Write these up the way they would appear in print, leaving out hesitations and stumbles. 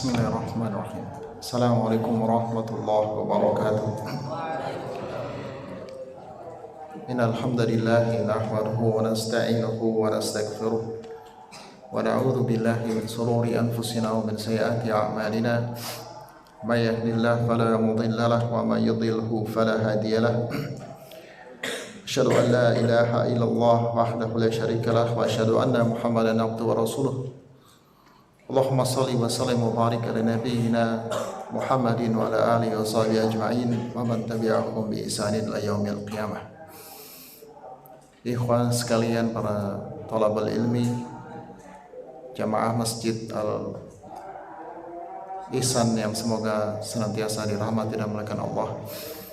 Bismillahirrahmanirrahim. Assalamualaikum warahmatullahi wabarakatuh. Innal hamdalillah nahmaduhu wa nasta'inuhu wa nastaghfiruh wa na'udzu billahi min shururi anfusina wa min sayyiati a'malina. May yahdihillahu fala mudilla lahu wa may yudlilhu fala hadiya lahu. Asyhadu an la ilaha illallah wahdahu la syarika lahu wa asyhadu anna Muhammadan abduhu wa rasuluh. Allahumma salli wa sallim wa barik ala nabiyyina Muhammadin wa ala alihi wa sahbihi ajma'in wa man tabi'ahum bi ihsanin ila yaumil qiyamah. Ikhwan sekalian, para thalabul ilmi, jamaah Masjid Al Ihsan yang semoga senantiasa dirahmati dan dimuliakan Allah.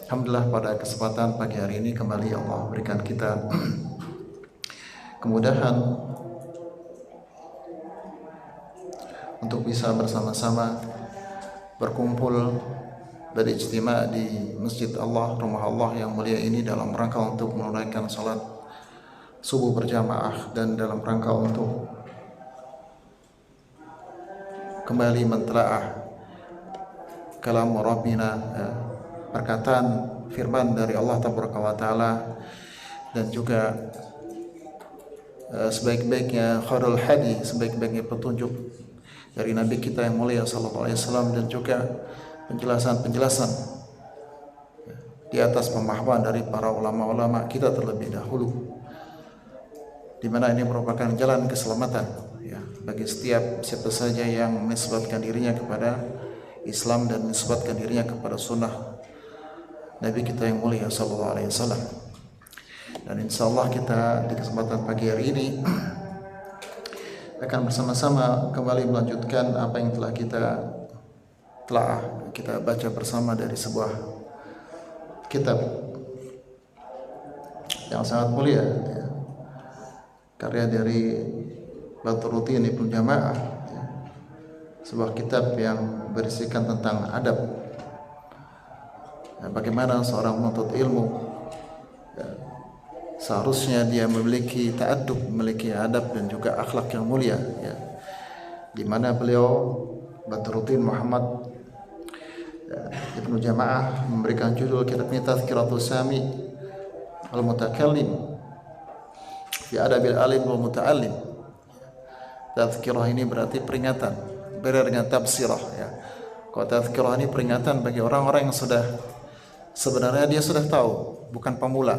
Alhamdulillah, pada kesempatan pagi hari ini kembali Allah berikan kita kemudahan untuk bisa bersama-sama berkumpul berijtima di Masjid Allah, rumah Allah yang mulia ini dalam rangka untuk menunaikan salat subuh berjamaah dan dalam rangka untuk kembali mentelaah kalam Rabbina, perkataan firman dari Allah Taala, dan juga sebaik-baiknya khairul hadi, sebaik-baiknya petunjuk dari Nabi kita yang mulia sallallahu alaihi wasallam, dan juga penjelasan-penjelasan di atas pemahaman dari para ulama-ulama kita terlebih dahulu, di mana ini merupakan jalan keselamatan ya bagi siapa saja yang menisbatkan dirinya kepada Islam dan menisbatkan dirinya kepada sunnah Nabi kita yang mulia sallallahu alaihi wasallam. Dan insyaallah kita di kesempatan pagi hari ini akan bersama-sama kembali melanjutkan apa yang telah kita baca bersama dari sebuah kitab yang sangat mulia ya, karya dari Badruddin Ibnu Jamaah ya, sebuah kitab yang berisikan tentang adab ya, bagaimana seorang menuntut ilmu ya, seharusnya dia memiliki ta'addub, memiliki adab dan juga akhlak yang mulia ya. Di mana beliau Badruddin Muhammad Ibnu Jamaah memberikan judul kitab ini Tazkiratus Sami Al-Mutakallim fi Adabil Alim wal Muta'allim. Tazkirah ini berarti peringatan, beda dengan tafsirah ya. Kalau tazkirah ini peringatan bagi orang-orang yang sudah sebenarnya dia sudah tahu, bukan pemula.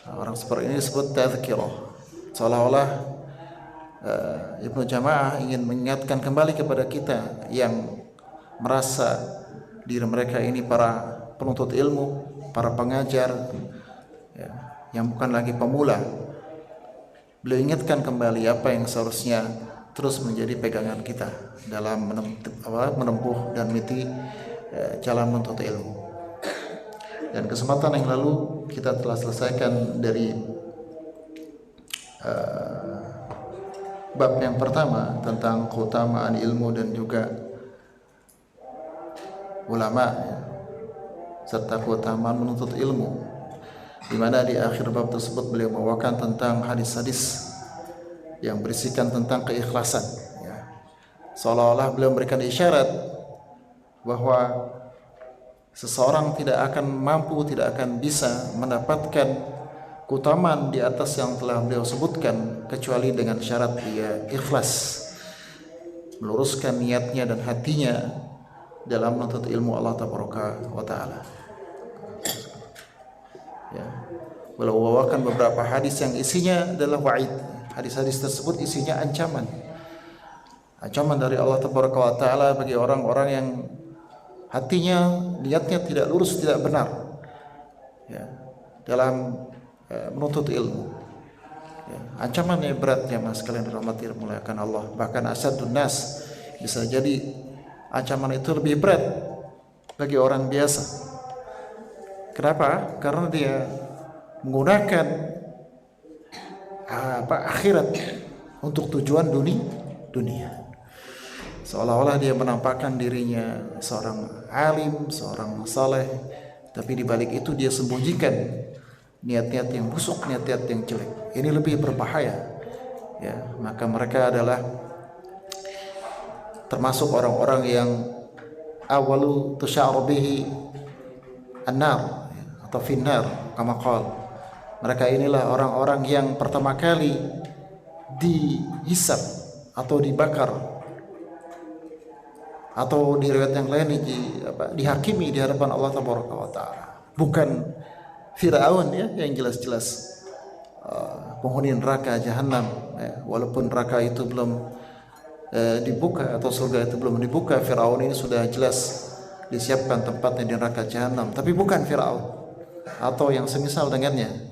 Orang seperti ini disebut tazkirah, seolah-olah Ibnu Jamaah ingin mengingatkan kembali kepada kita yang merasa diri mereka ini para penuntut ilmu, para pengajar ya, yang bukan lagi pemula. Beliau ingatkan kembali apa yang seharusnya terus menjadi pegangan kita dalam menempuh dan meniti jalan menuntut ilmu. Dan kesempatan yang lalu kita telah selesaikan dari bab yang pertama tentang keutamaan ilmu dan juga ulama ya, serta keutamaan menuntut ilmu, di mana di akhir bab tersebut beliau membawakan tentang hadis-hadis yang berisikan tentang keikhlasan ya. Seolah-olah beliau memberikan isyarat bahwa seseorang tidak akan mampu, tidak akan bisa mendapatkan keutamaan di atas yang telah beliau sebutkan kecuali dengan syarat dia ikhlas, meluruskan niatnya dan hatinya dalam menuntut ilmu Allah Taala. Ya. Beliau bawakan beberapa hadis yang isinya adalah wa'id. Hadis-hadis tersebut isinya ancaman dari Allah Taala bagi orang-orang yang hatinya, niatnya tidak lurus, tidak benar ya, dalam menuntut ilmu ya. Ancamannya berat ya mas kalian dirahmati dan dimuliakan Allah. Bahkan asadun nas, bisa jadi ancaman itu lebih berat bagi orang biasa. Kenapa? Karena dia menggunakan akhirat untuk tujuan dunia. Seolah-olah dia menampakkan dirinya seorang alim, seorang saleh, tapi di balik itu dia sembunyikan niat-niat yang busuk, niat-niat yang jelek. Ini lebih berbahaya. Ya, maka mereka adalah termasuk orang-orang yang awalu tusya'ru bihi an-nar atau finnar kama qala. Mereka inilah orang-orang yang pertama kali dihisab atau dibakar, atau di riwayat yang lain dihakimi di hadapan Allah Tabaraka wa Ta'ala. Bukan Firaun ya, yang jelas-jelas penghuni neraka jahanam ya. Walaupun neraka itu belum dibuka atau surga itu belum dibuka, Firaun ini sudah jelas disiapkan tempatnya di neraka jahanam. Tapi bukan Firaun atau yang semisal dengannya,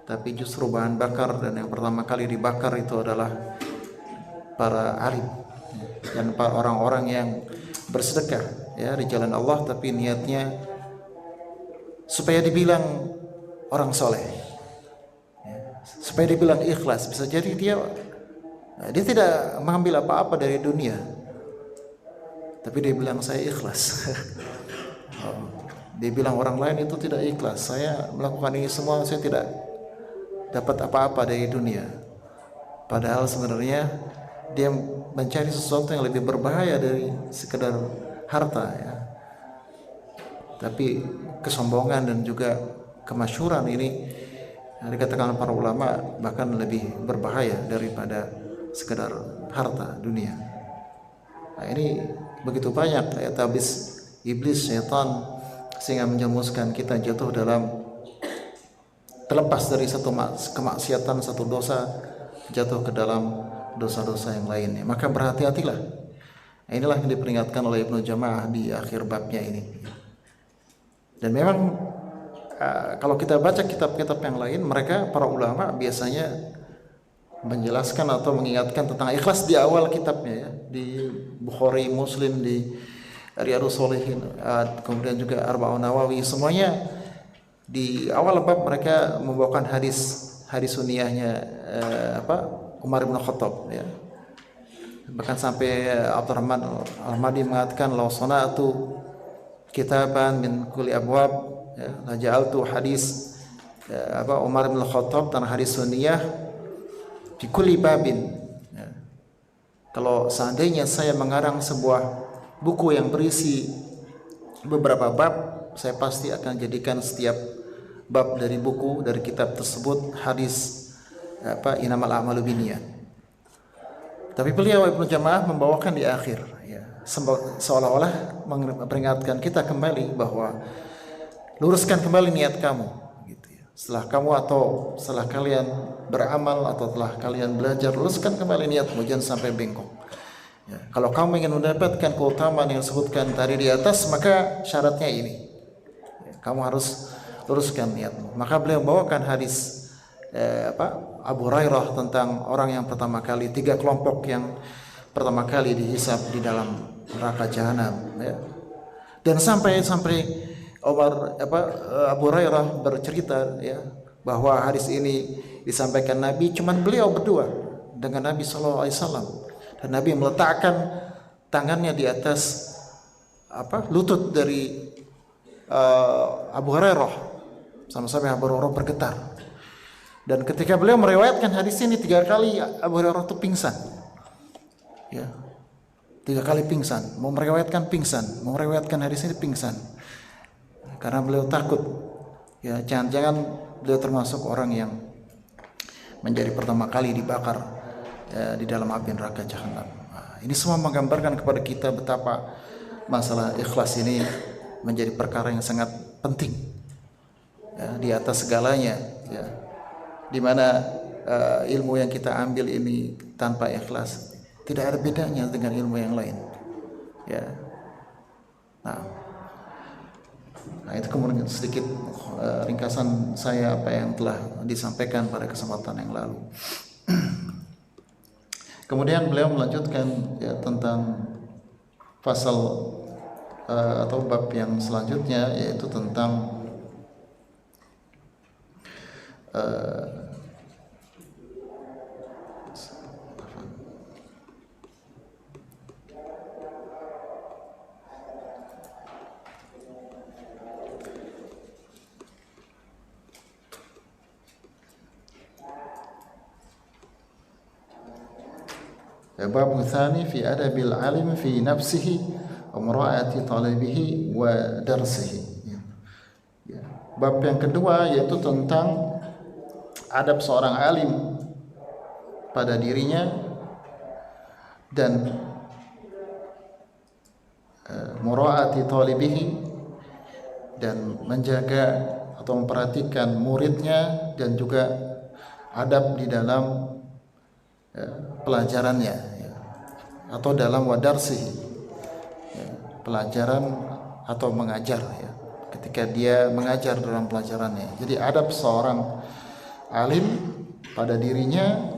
tapi justru bahan bakar, dan yang pertama kali dibakar itu adalah para alim dan para orang-orang yang bersedekah ya di jalan Allah, tapi niatnya supaya dibilang orang soleh ya, supaya dibilang ikhlas. Bisa jadi dia tidak mengambil apa-apa dari dunia, tapi dia bilang saya ikhlas. Dia bilang orang lain itu tidak ikhlas, saya melakukan ini semua saya tidak dapat apa-apa dari dunia. Padahal sebenarnya dia mencari sesuatu yang lebih berbahaya dari sekedar harta ya. Tapi kesombongan dan juga kemasyhuran ini dikatakan para ulama bahkan lebih berbahaya daripada sekedar harta dunia. Nah, ini begitu banyak ya tabis iblis, syaitan, sehingga menjerumuskan kita jatuh dalam, terlepas dari satu kemaksiatan, satu dosa, jatuh ke dalam dosa-dosa yang lainnya. Maka berhati-hatilah. Inilah yang diperingatkan oleh Ibnu Jamaah di akhir babnya ini. Dan memang kalau kita baca kitab-kitab yang lain, mereka para ulama biasanya menjelaskan atau mengingatkan tentang ikhlas di awal kitabnya ya. Di Bukhari, Muslim, di Riyadhus Shalihin, kemudian juga Arba'un Nawawi, semuanya di awal bab mereka membawakan hadis sunniyahnya Umar bin Khattab ya. Bahkan sampai Abdurrahman Al-Mahdi mengatakan law sana'tu kitaban min kulli abwab ya, la ja'altu hadis Umar bin Khattab dan hadis sunniyah fi kulli babin ya. Kalau seandainya saya mengarang sebuah buku yang berisi beberapa bab, saya pasti akan jadikan setiap bab dari buku, dari kitab tersebut hadis inamal a'malu binniyat. Tapi beliau Ibnu Jamaah membawakan di akhir ya, seolah-olah memperingatkan kita kembali bahwa luruskan kembali niat kamu gitu ya. Setelah kamu atau setelah kalian beramal atau setelah kalian belajar, luruskan kembali niatmu, jangan sampai bengkok ya. Kalau kamu ingin mendapatkan keutamaan yang disebutkan tadi di atas, maka syaratnya ini ya, kamu harus luruskan niatmu. Maka beliau membawakan hadis Abu Hurairah tentang orang yang pertama kali, 3 kelompok yang pertama kali dihisab di dalam neraka jahanam ya. Dan sampai Abu Hurairah bercerita ya bahwa hadis ini disampaikan Nabi, cuman beliau berdua dengan Nabi sallallahu alaihi wasallam, dan Nabi meletakkan tangannya di atas lutut dari Abu Hurairah. Sama-sama Abu Hurairah bergetar. Dan ketika beliau meriwayatkan hadis ini 3 kali, Abu Hurairah itu pingsan. Ya. 3 kali pingsan, mau meriwayatkan hadis ini pingsan. Karena beliau takut ya, jangan-jangan beliau termasuk orang yang menjadi pertama kali dibakar ya, di dalam api neraka jahanam. Nah, ini semua menggambarkan kepada kita betapa masalah ikhlas ini menjadi perkara yang sangat penting. Ya, di atas segalanya ya, dimana ilmu yang kita ambil ini tanpa ikhlas tidak ada bedanya dengan ilmu yang lain ya. Nah itu kemudian sedikit ringkasan saya apa yang telah disampaikan pada kesempatan yang lalu. Kemudian beliau melanjutkan ya, tentang pasal atau bab yang selanjutnya, yaitu tentang Bab tsani fi adabil alim fi nafsihi wa mura'ati talibihi wa darsihi. Bab yang kedua yaitu tentang adab seorang alim pada dirinya dan mura'ati talibihi, dan menjaga atau memperhatikan muridnya, dan juga adab di dalam pelajarannya atau dalam wadarsihi, pelajaran atau mengajar ketika dia mengajar dalam pelajarannya. Jadi adab seorang alim pada dirinya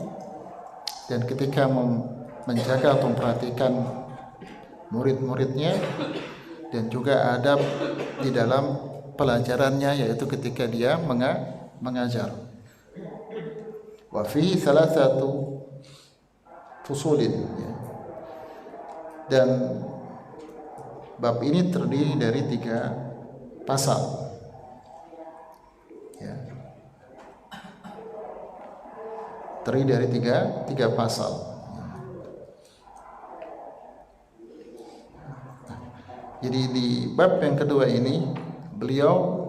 dan ketika menjaga atau memperhatikan murid-muridnya, dan juga adab di dalam pelajarannya, yaitu ketika dia mengajar. Wa fi thalathatu fusulin, dan bab ini terdiri dari 3 pasal. Terdiri dari tiga pasal. Jadi di bab yang kedua ini beliau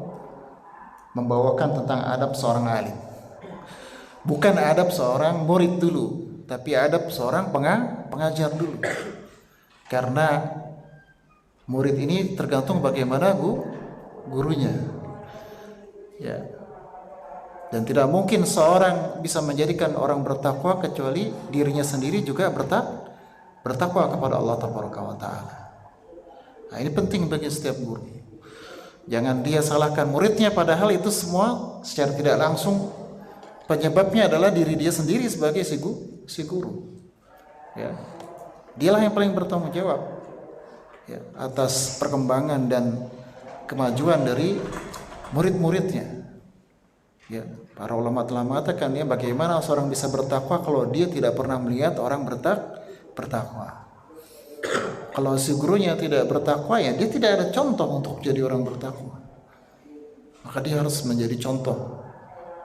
membawakan tentang adab seorang alim. Bukan adab seorang murid dulu, tapi adab seorang pengajar dulu. Karena murid ini tergantung bagaimana gurunya. Ya. Dan tidak mungkin seorang bisa menjadikan orang bertakwa kecuali dirinya sendiri juga bertakwa kepada Allah Taala. Nah, ini penting bagi setiap guru. Jangan dia salahkan muridnya, padahal itu semua secara tidak langsung penyebabnya adalah diri dia sendiri sebagai si guru. Ya. Dialah yang paling bertanggung jawab atas perkembangan dan kemajuan dari murid-muridnya. Ya, para ulama telah mengatakan bagaimana seorang bisa bertakwa kalau dia tidak pernah melihat orang bertakwa. Kalau si gurunya tidak bertakwa, dia tidak ada contoh untuk jadi orang bertakwa. Maka dia harus menjadi contoh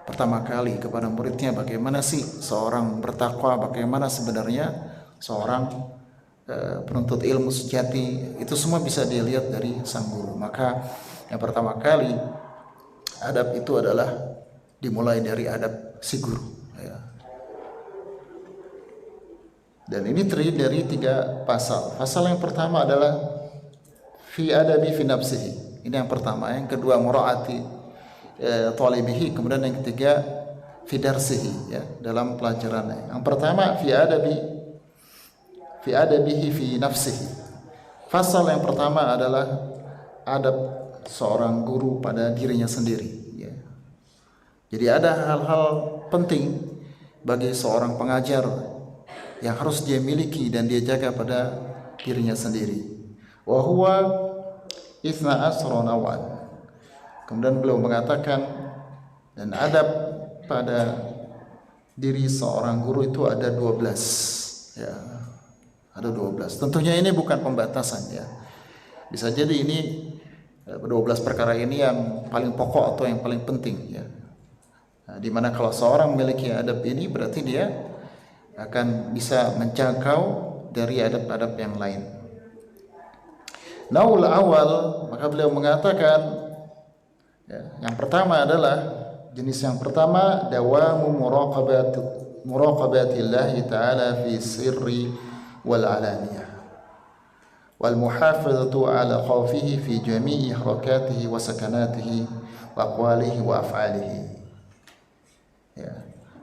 pertama kali kepada muridnya bagaimana sih seorang bertakwa, bagaimana sebenarnya seorang penuntut ilmu sejati. Itu semua bisa dilihat dari sang guru. Maka yang pertama kali adab itu adalah dimulai dari adab si guru. Dan ini terdiri dari 3 pasal. Pasal yang pertama adalah fi adabi fi nafsihi. Ini yang pertama. Yang kedua mura'ati talibihi. Kemudian yang ketiga fi darsihi, dalam pelajarannya. Yang pertama fi adabihi fi nafsihi. Pasal yang pertama adalah adab seorang guru pada dirinya sendiri. Jadi ada hal-hal penting bagi seorang pengajar yang harus dia miliki dan dia jaga pada dirinya sendiri. Wa huwa 12 nawan. Kemudian beliau mengatakan, dan adab pada diri seorang guru itu ada 12. Ada 12. Tentunya ini bukan pembatasan Bisa jadi ini 12 perkara ini yang paling pokok atau yang paling penting di mana kalau seorang memiliki adab ini berarti dia akan bisa menjangkau dari adab-adab yang lain. Naul awal, maka beliau mengatakan yang pertama adalah jenis yang pertama dawamu muraqabatillah ta'ala fi sirri wal alaniyah wal muhafazatu ala khawfihi fi jami'i harakatihi wa sakanatihi wa aqwalihi wa af'alihi.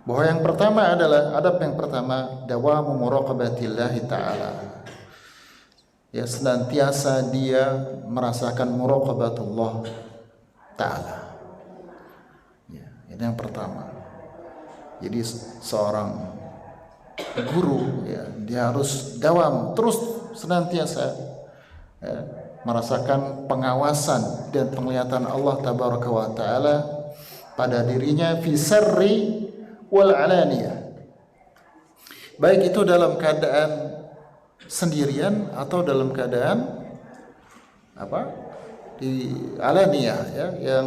Bahwa yang pertama adalah adab yang pertama dawamu muraqabatillah ta'ala. Senantiasa dia merasakan muraqabatullah ta'ala. Ini yang pertama. Jadi seorang guru dia harus dawam, terus senantiasa merasakan pengawasan dan penglihatan Allah tabaraka wa ta'ala pada dirinya fi sirri wal alaniyah, baik itu dalam keadaan sendirian atau dalam keadaan di alaniyah yang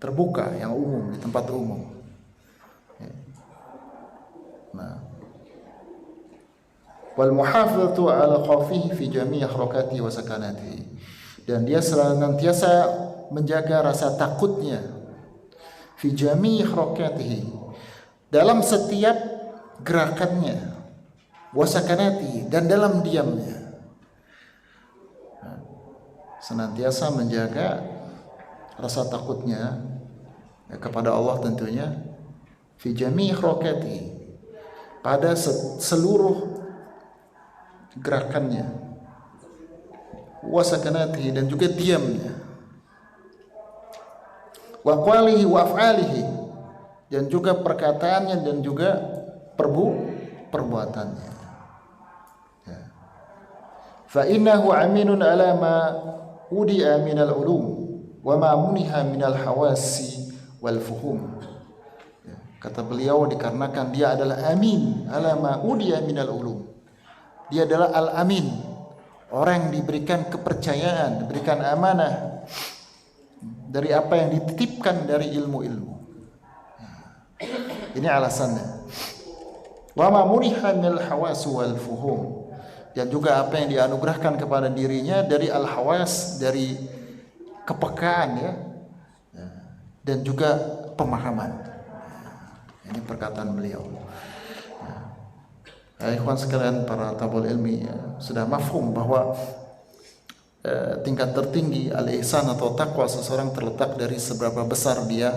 terbuka, yang umum, di tempat umum. Nah, wal muhafazatu ala khawfihi fi jami' harakati wa sakanatihi, dan dia senantiasa menjaga rasa takutnya fi jami' harakatihi, dalam setiap gerakannya, wa sakanatihi, dan dalam diamnya. Senantiasa menjaga rasa takutnya kepada Allah tentunya, fi jami' harakatihi, pada seluruh gerakannya, wa sakanatihi, dan juga diamnya, wa qawlihi wa af'alihi, dan juga perkataannya dan juga perbuatannya. Ya. Fa innahu aminun ala ma udi'a minal ulum wa ma muniha minal hawasi wal fuhum. Ya. Kata beliau, dikarenakan dia adalah amin ala ma udi'a minal ulum. Dia adalah al-amin, orang yang diberikan kepercayaan, diberikan amanah dari apa yang dititipkan dari ilmu-ilmu. Ini alasannya. Wa ma muniha minal hawasi wal fuhum, dan juga apa yang dianugerahkan kepada dirinya dari al-hawas, dari kepekaan, ya, dan juga pemahaman. Ini perkataan beliau. Ikhwan sekalian, para tabul ilmi, sudah mafhum bahwa tingkat tertinggi al-ihsan atau takwa seseorang terletak dari seberapa besar dia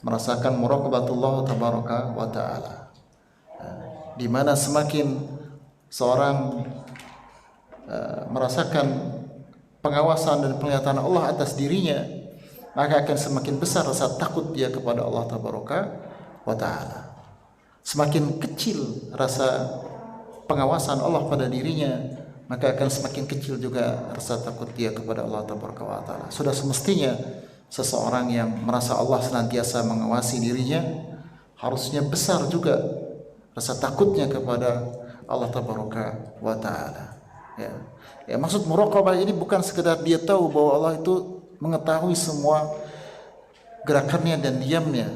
merasakan muraqabatullah tabaraka wa ta'ala, di mana semakin seorang merasakan pengawasan dan penglihatan Allah atas dirinya, maka akan semakin besar rasa takut dia kepada Allah tabaraka wa ta'ala. Semakin kecil rasa pengawasan Allah pada dirinya, maka akan semakin kecil juga rasa takut dia kepada Allah tabaraka wa ta'ala. Sudah semestinya seseorang yang merasa Allah senantiasa mengawasi dirinya, harusnya besar juga rasa takutnya kepada Allah tabaraka wa ta'ala. Ya, maksud muraqabah ini bukan sekedar dia tahu bahwa Allah itu mengetahui semua gerakannya dan diamnya,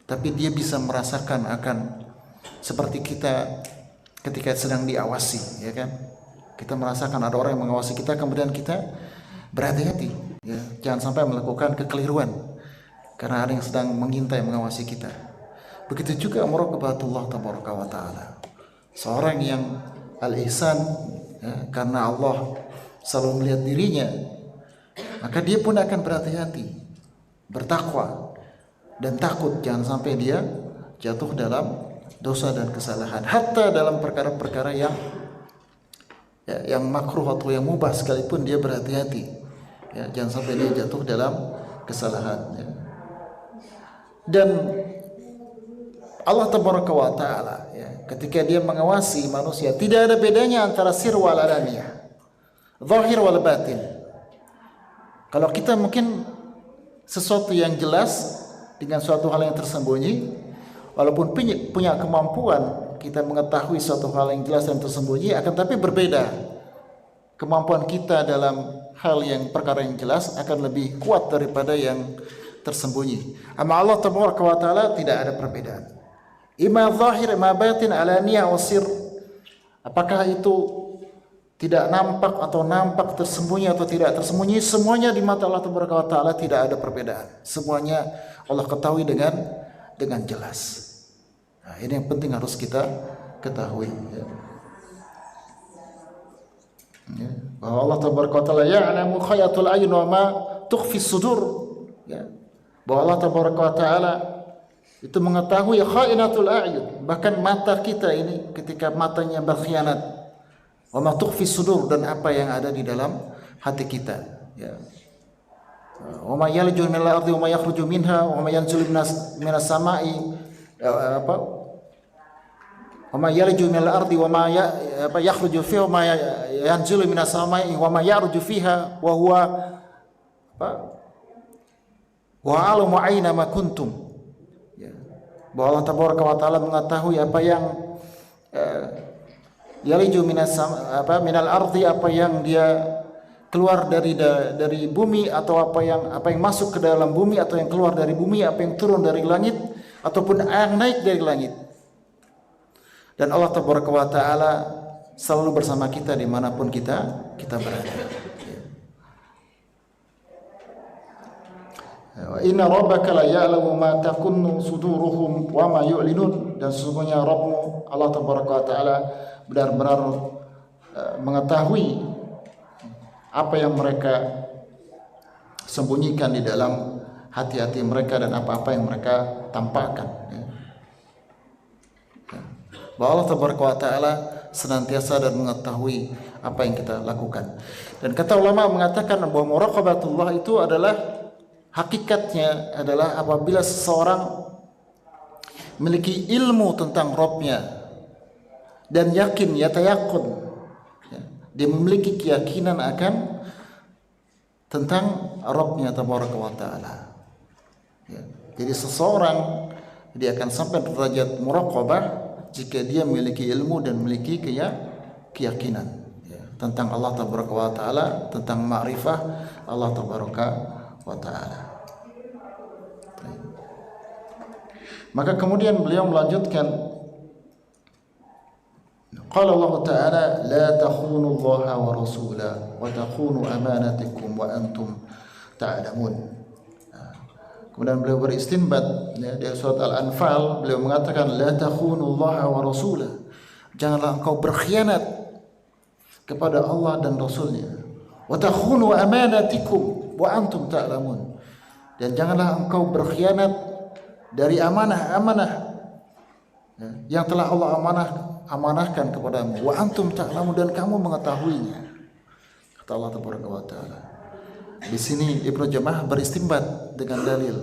tapi dia bisa merasakan akan seperti kita ketika sedang diawasi, ya kan? Kita merasakan ada orang yang mengawasi kita, kemudian kita berhati-hati, ya, jangan sampai melakukan kekeliruan karena ada yang sedang mengintai mengawasi kita. Begitu juga muraqabatullah tabaraka wa ta'ala. Seorang yang al-ihsan, ya, karena Allah selalu melihat dirinya, maka dia pun akan berhati-hati, bertakwa, dan takut jangan sampai dia jatuh dalam dosa dan kesalahan. Hatta dalam perkara-perkara yang makruh atau yang mubah sekalipun dia berhati-hati, ya, jangan sampai dia jatuh dalam kesalahan, ya. Dan Allah tabaraka wa ta'ala, ya, ketika dia mengawasi manusia, tidak ada bedanya antara sir wal alaniyah, zahir wal batin. Kalau kita mungkin sesuatu yang jelas dengan suatu hal yang tersembunyi, walaupun punya kemampuan kita mengetahui suatu hal yang jelas dan tersembunyi, akan tapi berbeda. Kemampuan kita dalam hal yang perkara yang jelas akan lebih kuat daripada yang tersembunyi. Amma Allah tabaraka wa ta'ala tidak ada perbedaan. Ima zahir, ima batin, alaniyah wa sir. Apakah itu tidak nampak atau nampak, tersembunyi atau tidak tersembunyi, semuanya di mata Allah tabaraka wa ta'ala tidak ada perbedaan. Semuanya Allah ketahui dengan jelas. Nah, ini yang penting harus kita ketahui, ya. Ya, bahwa Allah tabaraka wa ta'ala ya'lamu khayatul ayun wa ma tukhfi sudur, ya. Bahwa Allah tabaraka wa ta'ala itu mengetahui khainatul a'yun, bahkan mata kita ini ketika matanya berkhianat, wa ma tukhfi sudur, dan apa yang ada di dalam hati kita, ya. Wa ma yalju minal ardi wa ma yakhruju minha wa ma yanzilu minas sama'i, wa ma yalju minal ardi wa ma yakhruju fiha wa ma yanzilu minas sama'i wa ma yarju fiha wa huwa wa alamu aina ma kuntum. Bahwa Allah tabaraka wa ta'ala mengetahui apa yang yaliju minal ardi, apa yang dia keluar dari bumi, atau apa yang masuk ke dalam bumi, atau yang keluar dari bumi, apa yang turun dari langit, ataupun yang naik dari langit. Dan Allah tabaraka wa ta'ala selalu bersama kita dimanapun kita berada. Wa inna rabbaka la ya'lamu ma takunnu suduruhum wa ma yu'linun, dan sesungguhnya Rabbmu Allah tabaraka wa taala benar-benar mengetahui apa yang mereka sembunyikan di dalam hati-hati mereka dan apa-apa yang mereka tampakkan. Bahwa Allah tabaraka wa taala senantiasa dan mengetahui apa yang kita lakukan. Dan kata ulama mengatakan bahwa muraqabatullah itu adalah hakikatnya adalah apabila seseorang memiliki ilmu tentang Rabbnya dan yakin, yatayaqun, dia memiliki keyakinan akan tentang Rabbnya tabaraka wa ta'ala. Jadi seseorang dia akan sampai derajat muraqabah jika dia memiliki ilmu dan memiliki keyakinan tentang Allah tabaraka wa ta'ala, tentang ma'rifah Allah tabaraka wa ta'ala. Maka kemudian beliau melanjutkan, qala Allah ta'ala la takhunu Allah wa rasulahu wa takhunu amanatikum wa antum ta'lamun. Kemudian beliau beristinbat dari surat Al-Anfal, beliau mengatakan la takhunu Allah wa rasulahu, janganlah engkau berkhianat kepada Allah dan Rasulnya, wa takhunu amanatikum wa antum ta'lamun, dan janganlah engkau berkhianat dari amanah-amanah yang telah Allah amanahkan kepadamu, wa antum ta'lamun, dan kamu mengetahuinya, kata Allah tabaraka wa taala. Di sini Ibnu Jama'ah beristinbat dengan dalil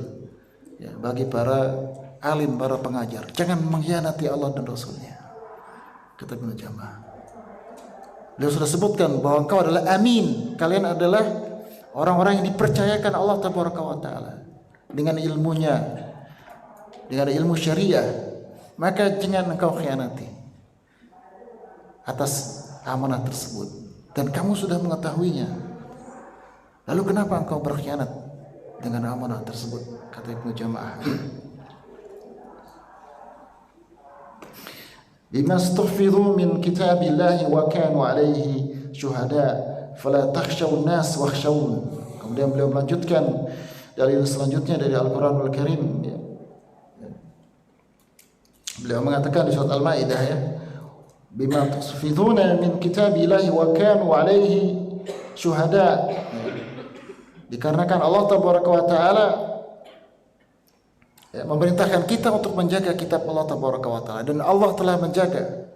bagi para alim, para pengajar, jangan mengkhianati Allah dan Rasulnya, kata Ibnu Jama'ah. Beliau sudah sebutkan bahwa engkau adalah amin, kalian adalah orang-orang yang dipercayakan Allah tabaraka wa taala dengan ilmunya, dengan ilmu syariah, maka jangan engkau khianati atas amanah tersebut, dan kamu sudah mengetahuinya. Lalu kenapa engkau berkhianat dengan amanah tersebut, kata Ibnu Jama'ah. Bima stuhfidhu min kitabillahi wa kanu alaihi syuhada fala takhshawun nas wakhshawun. Kemudian beliau melanjutkan dalil selanjutnya dari Al-Qur'anul Karim. Beliau mengatakan di surat Al-Maidah, bima tusfiduna min kitabillahi wa kanu alaihi syuhada, dikarenakan Allah tabaraka wa taala memerintahkan kita untuk menjaga kitab Allah tabaraka wa taala, dan Allah telah menjaga.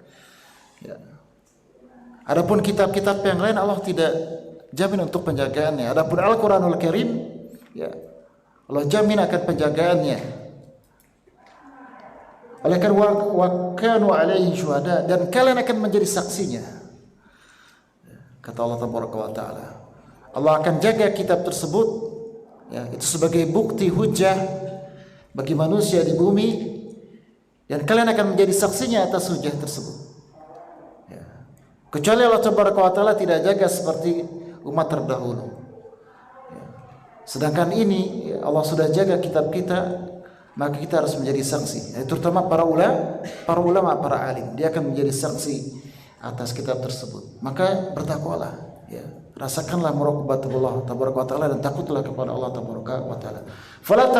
Adapun kitab-kitab yang lain Allah tidak jamin untuk penjagaannya. Adapun Al-Qur'anul Karim, Allah jamin akan penjagaannya. Oleh karena wa kanu alaihi syuhada, dan kalian akan menjadi saksinya, kata Allah tabaraka wa taala. Allah akan jaga kitab tersebut, itu sebagai bukti hujjah bagi manusia di bumi, dan kalian akan menjadi saksinya atas hujjah tersebut. Kecuali Allah tabaraka wa taala tidak jaga seperti umat terdahulu. Sedangkan ini Allah sudah jaga kitab kita, maka kita harus menjadi saksi, terutama para ulama, para alim. Dia akan menjadi saksi atas kitab tersebut. Maka bertakwalah, rasakanlah muraqabatullah tabaraka wa taala, dan takutlah kepada Allah tabaraka wa taala. Fala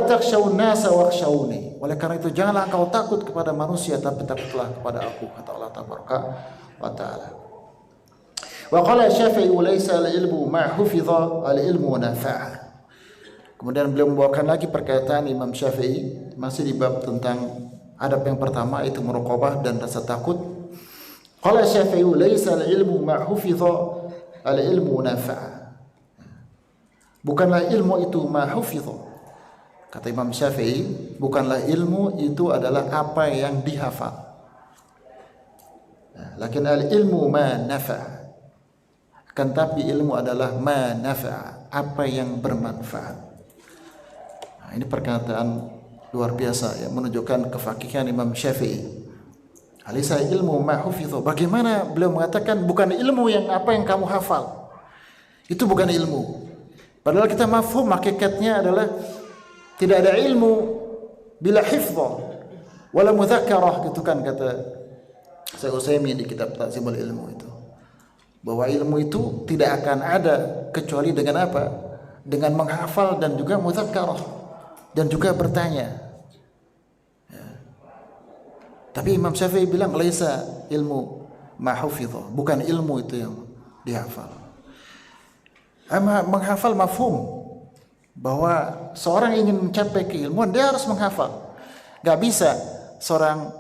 takhshawun nasa wakhshawni. Oleh karena itu janganlah engkau takut kepada manusia, tapi takutlah kepada aku, kata Allah tabaraka wa taala. Wa qala Syafi'i laisa al-ilmu ma hufiza al-ilmu nafa'a. Kemudian beliau membawakan lagi perkataan Imam Syafi'i, masih di bab tentang adab yang pertama, itu muraqabah dan rasa takut. Qala Syafi'i laisa al-ilmu ma hufiza al-ilmu nafa'a. Bukanlah ilmu itu ma hufiza, kata Imam Syafi'i, bukanlah ilmu itu adalah apa yang dihafal. Lakin al-ilmu ma nafa'a, kan tapi ilmu adalah ma nafa'a, apa yang bermanfaat. Ini perkataan luar biasa yang menunjukkan kefakihan Imam Syafi'i. Alisa ilmu ma hufidhu. Bagaimana beliau mengatakan bukan ilmu yang apa yang kamu hafal, itu bukan ilmu. Padahal kita mafhum hakikatnya adalah tidak ada ilmu bila hifdha wala mudzakarah, gitu kan kata Saya Utsaimin di kitab Ta'zimul Ilmu itu, bahwa ilmu itu tidak akan ada kecuali dengan apa? Dengan menghafal dan juga mudzakarah dan juga bertanya. Ya. Tapi Imam Syafi'i bilang laisa ilmu ma hufidha, bukan ilmu itu yang dihafal. Menghafal mafhum bahwa seorang ingin mencapai keilmuan dia harus menghafal. Gak bisa seorang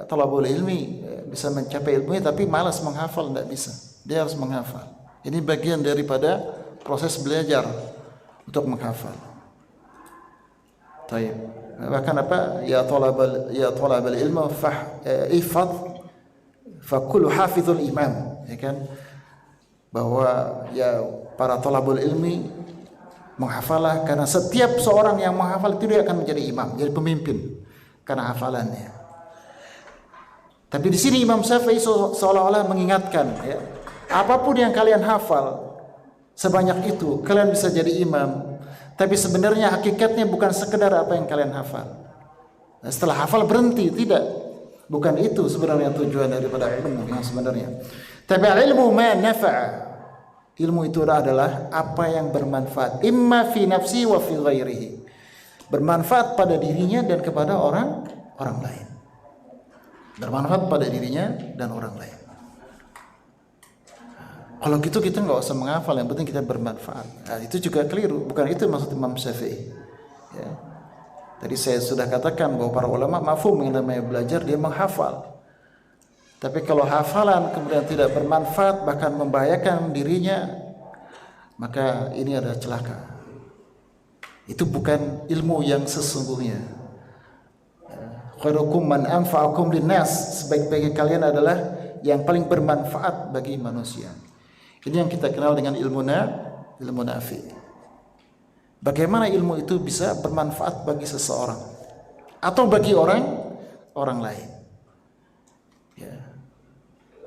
talabul ilmi bisa mencapai ilmunya tapi malas menghafal, tidak bisa. Dia harus menghafal. Ini bagian daripada proses belajar untuk menghafal. Taib. Bahkan apa? Ya talabal ilmu ihfaz fa kullu hafizul imam, ya kan? Bahwa ya para talabul ilmi menghafallah, karena setiap seorang yang menghafal itu dia akan menjadi imam, jadi pemimpin karena hafalannya. Tapi di sini Imam Syafi'i seolah-olah mengingatkan, ya, apapun yang kalian hafal sebanyak itu, kalian bisa jadi imam. Tapi sebenarnya hakikatnya bukan sekedar apa yang kalian hafal. Nah, setelah hafal berhenti, tidak. Bukan itu sebenarnya tujuan daripada ilmu yang sebenarnya. Tapi ilmu ma nafa'a. Ilmu itu adalah apa yang bermanfaat. Imma fi nafsi wa fi ghairihi. Bermanfaat pada dirinya dan kepada orang lain. Bermanfaat pada dirinya dan orang lain. Kalau gitu kita nggak usah menghafal, yang penting kita bermanfaat. Nah, itu juga keliru, bukan itu maksud Imam Syafi'i. Ya. Tadi saya sudah katakan bahwa para ulama mafhum yang namanya belajar dia menghafal. Tapi kalau hafalan kemudian tidak bermanfaat bahkan membahayakan dirinya, maka ini adalah celaka. Itu bukan ilmu yang sesungguhnya. Khairukum man anfa'akum linnas, sebaik-baiknya kalian adalah yang paling bermanfaat bagi manusia. Ini yang kita kenal dengan ilmu nafi. Bagaimana ilmu itu bisa bermanfaat bagi seseorang atau bagi orang lain.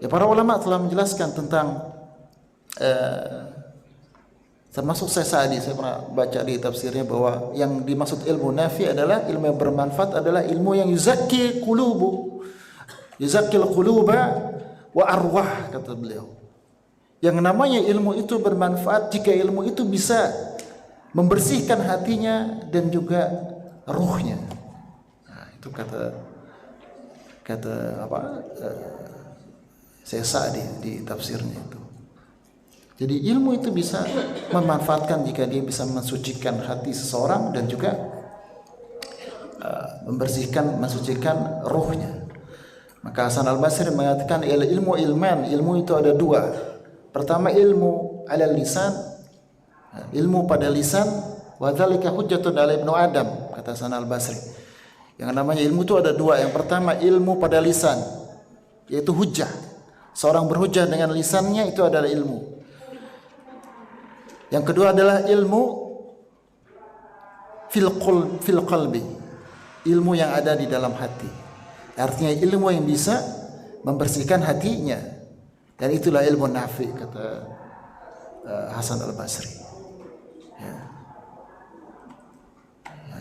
Ya, para ulama telah menjelaskan tentang termasuk Sa'di, saya pernah baca di tafsirnya bahwa yang dimaksud ilmu nafi adalah ilmu yang bermanfaat, adalah ilmu yang yuzakkil quluba wa arwah, kata beliau. Yang namanya ilmu itu bermanfaat jika ilmu itu bisa membersihkan hatinya dan juga ruhnya. Nah, itu kata saya Sa'di di tafsirnya itu. Jadi ilmu itu bisa memanfaatkan jika dia bisa mensucikan hati seseorang dan juga mensucikan ruhnya. Maka Hasan Al-Basri mengatakan ilmu ilman, ilmu itu ada dua. Pertama ilmu ala lisan, ilmu pada lisan, wa dzalika hujjatun ala ibnu Adam, kata Hasan Al-Basri. Yang namanya ilmu itu ada dua. Yang pertama ilmu pada lisan, yaitu hujjah. Seorang berhujjah dengan lisannya, itu adalah ilmu. Yang kedua adalah ilmu fil qalbi, ilmu yang ada di dalam hati. Artinya ilmu yang bisa membersihkan hatinya, dan itulah ilmu nafi, kata Hasan Al-Basri. Ya.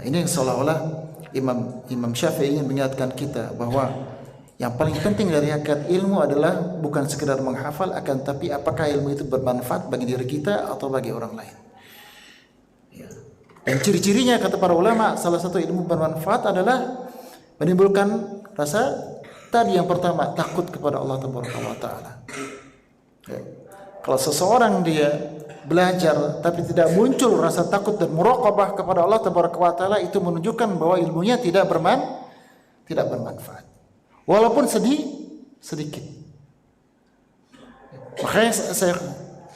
Ini seolah-olah Imam Syafi'i ingin mengingatkan kita bahwa yang paling penting dari hakikat ilmu adalah bukan sekedar menghafal, akan tapi apakah ilmu itu bermanfaat bagi diri kita atau bagi orang lain. Ya. Dan ciri-cirinya kata para ulama, salah satu ilmu bermanfaat adalah menimbulkan rasa tadi yang pertama, takut kepada Allah Taala. Ya. Kalau seseorang dia belajar tapi tidak muncul rasa takut dan muraqabah kepada Allah Taala, itu menunjukkan bahwa ilmunya tidak bermanfaat. Walaupun sedikit. Makanya saya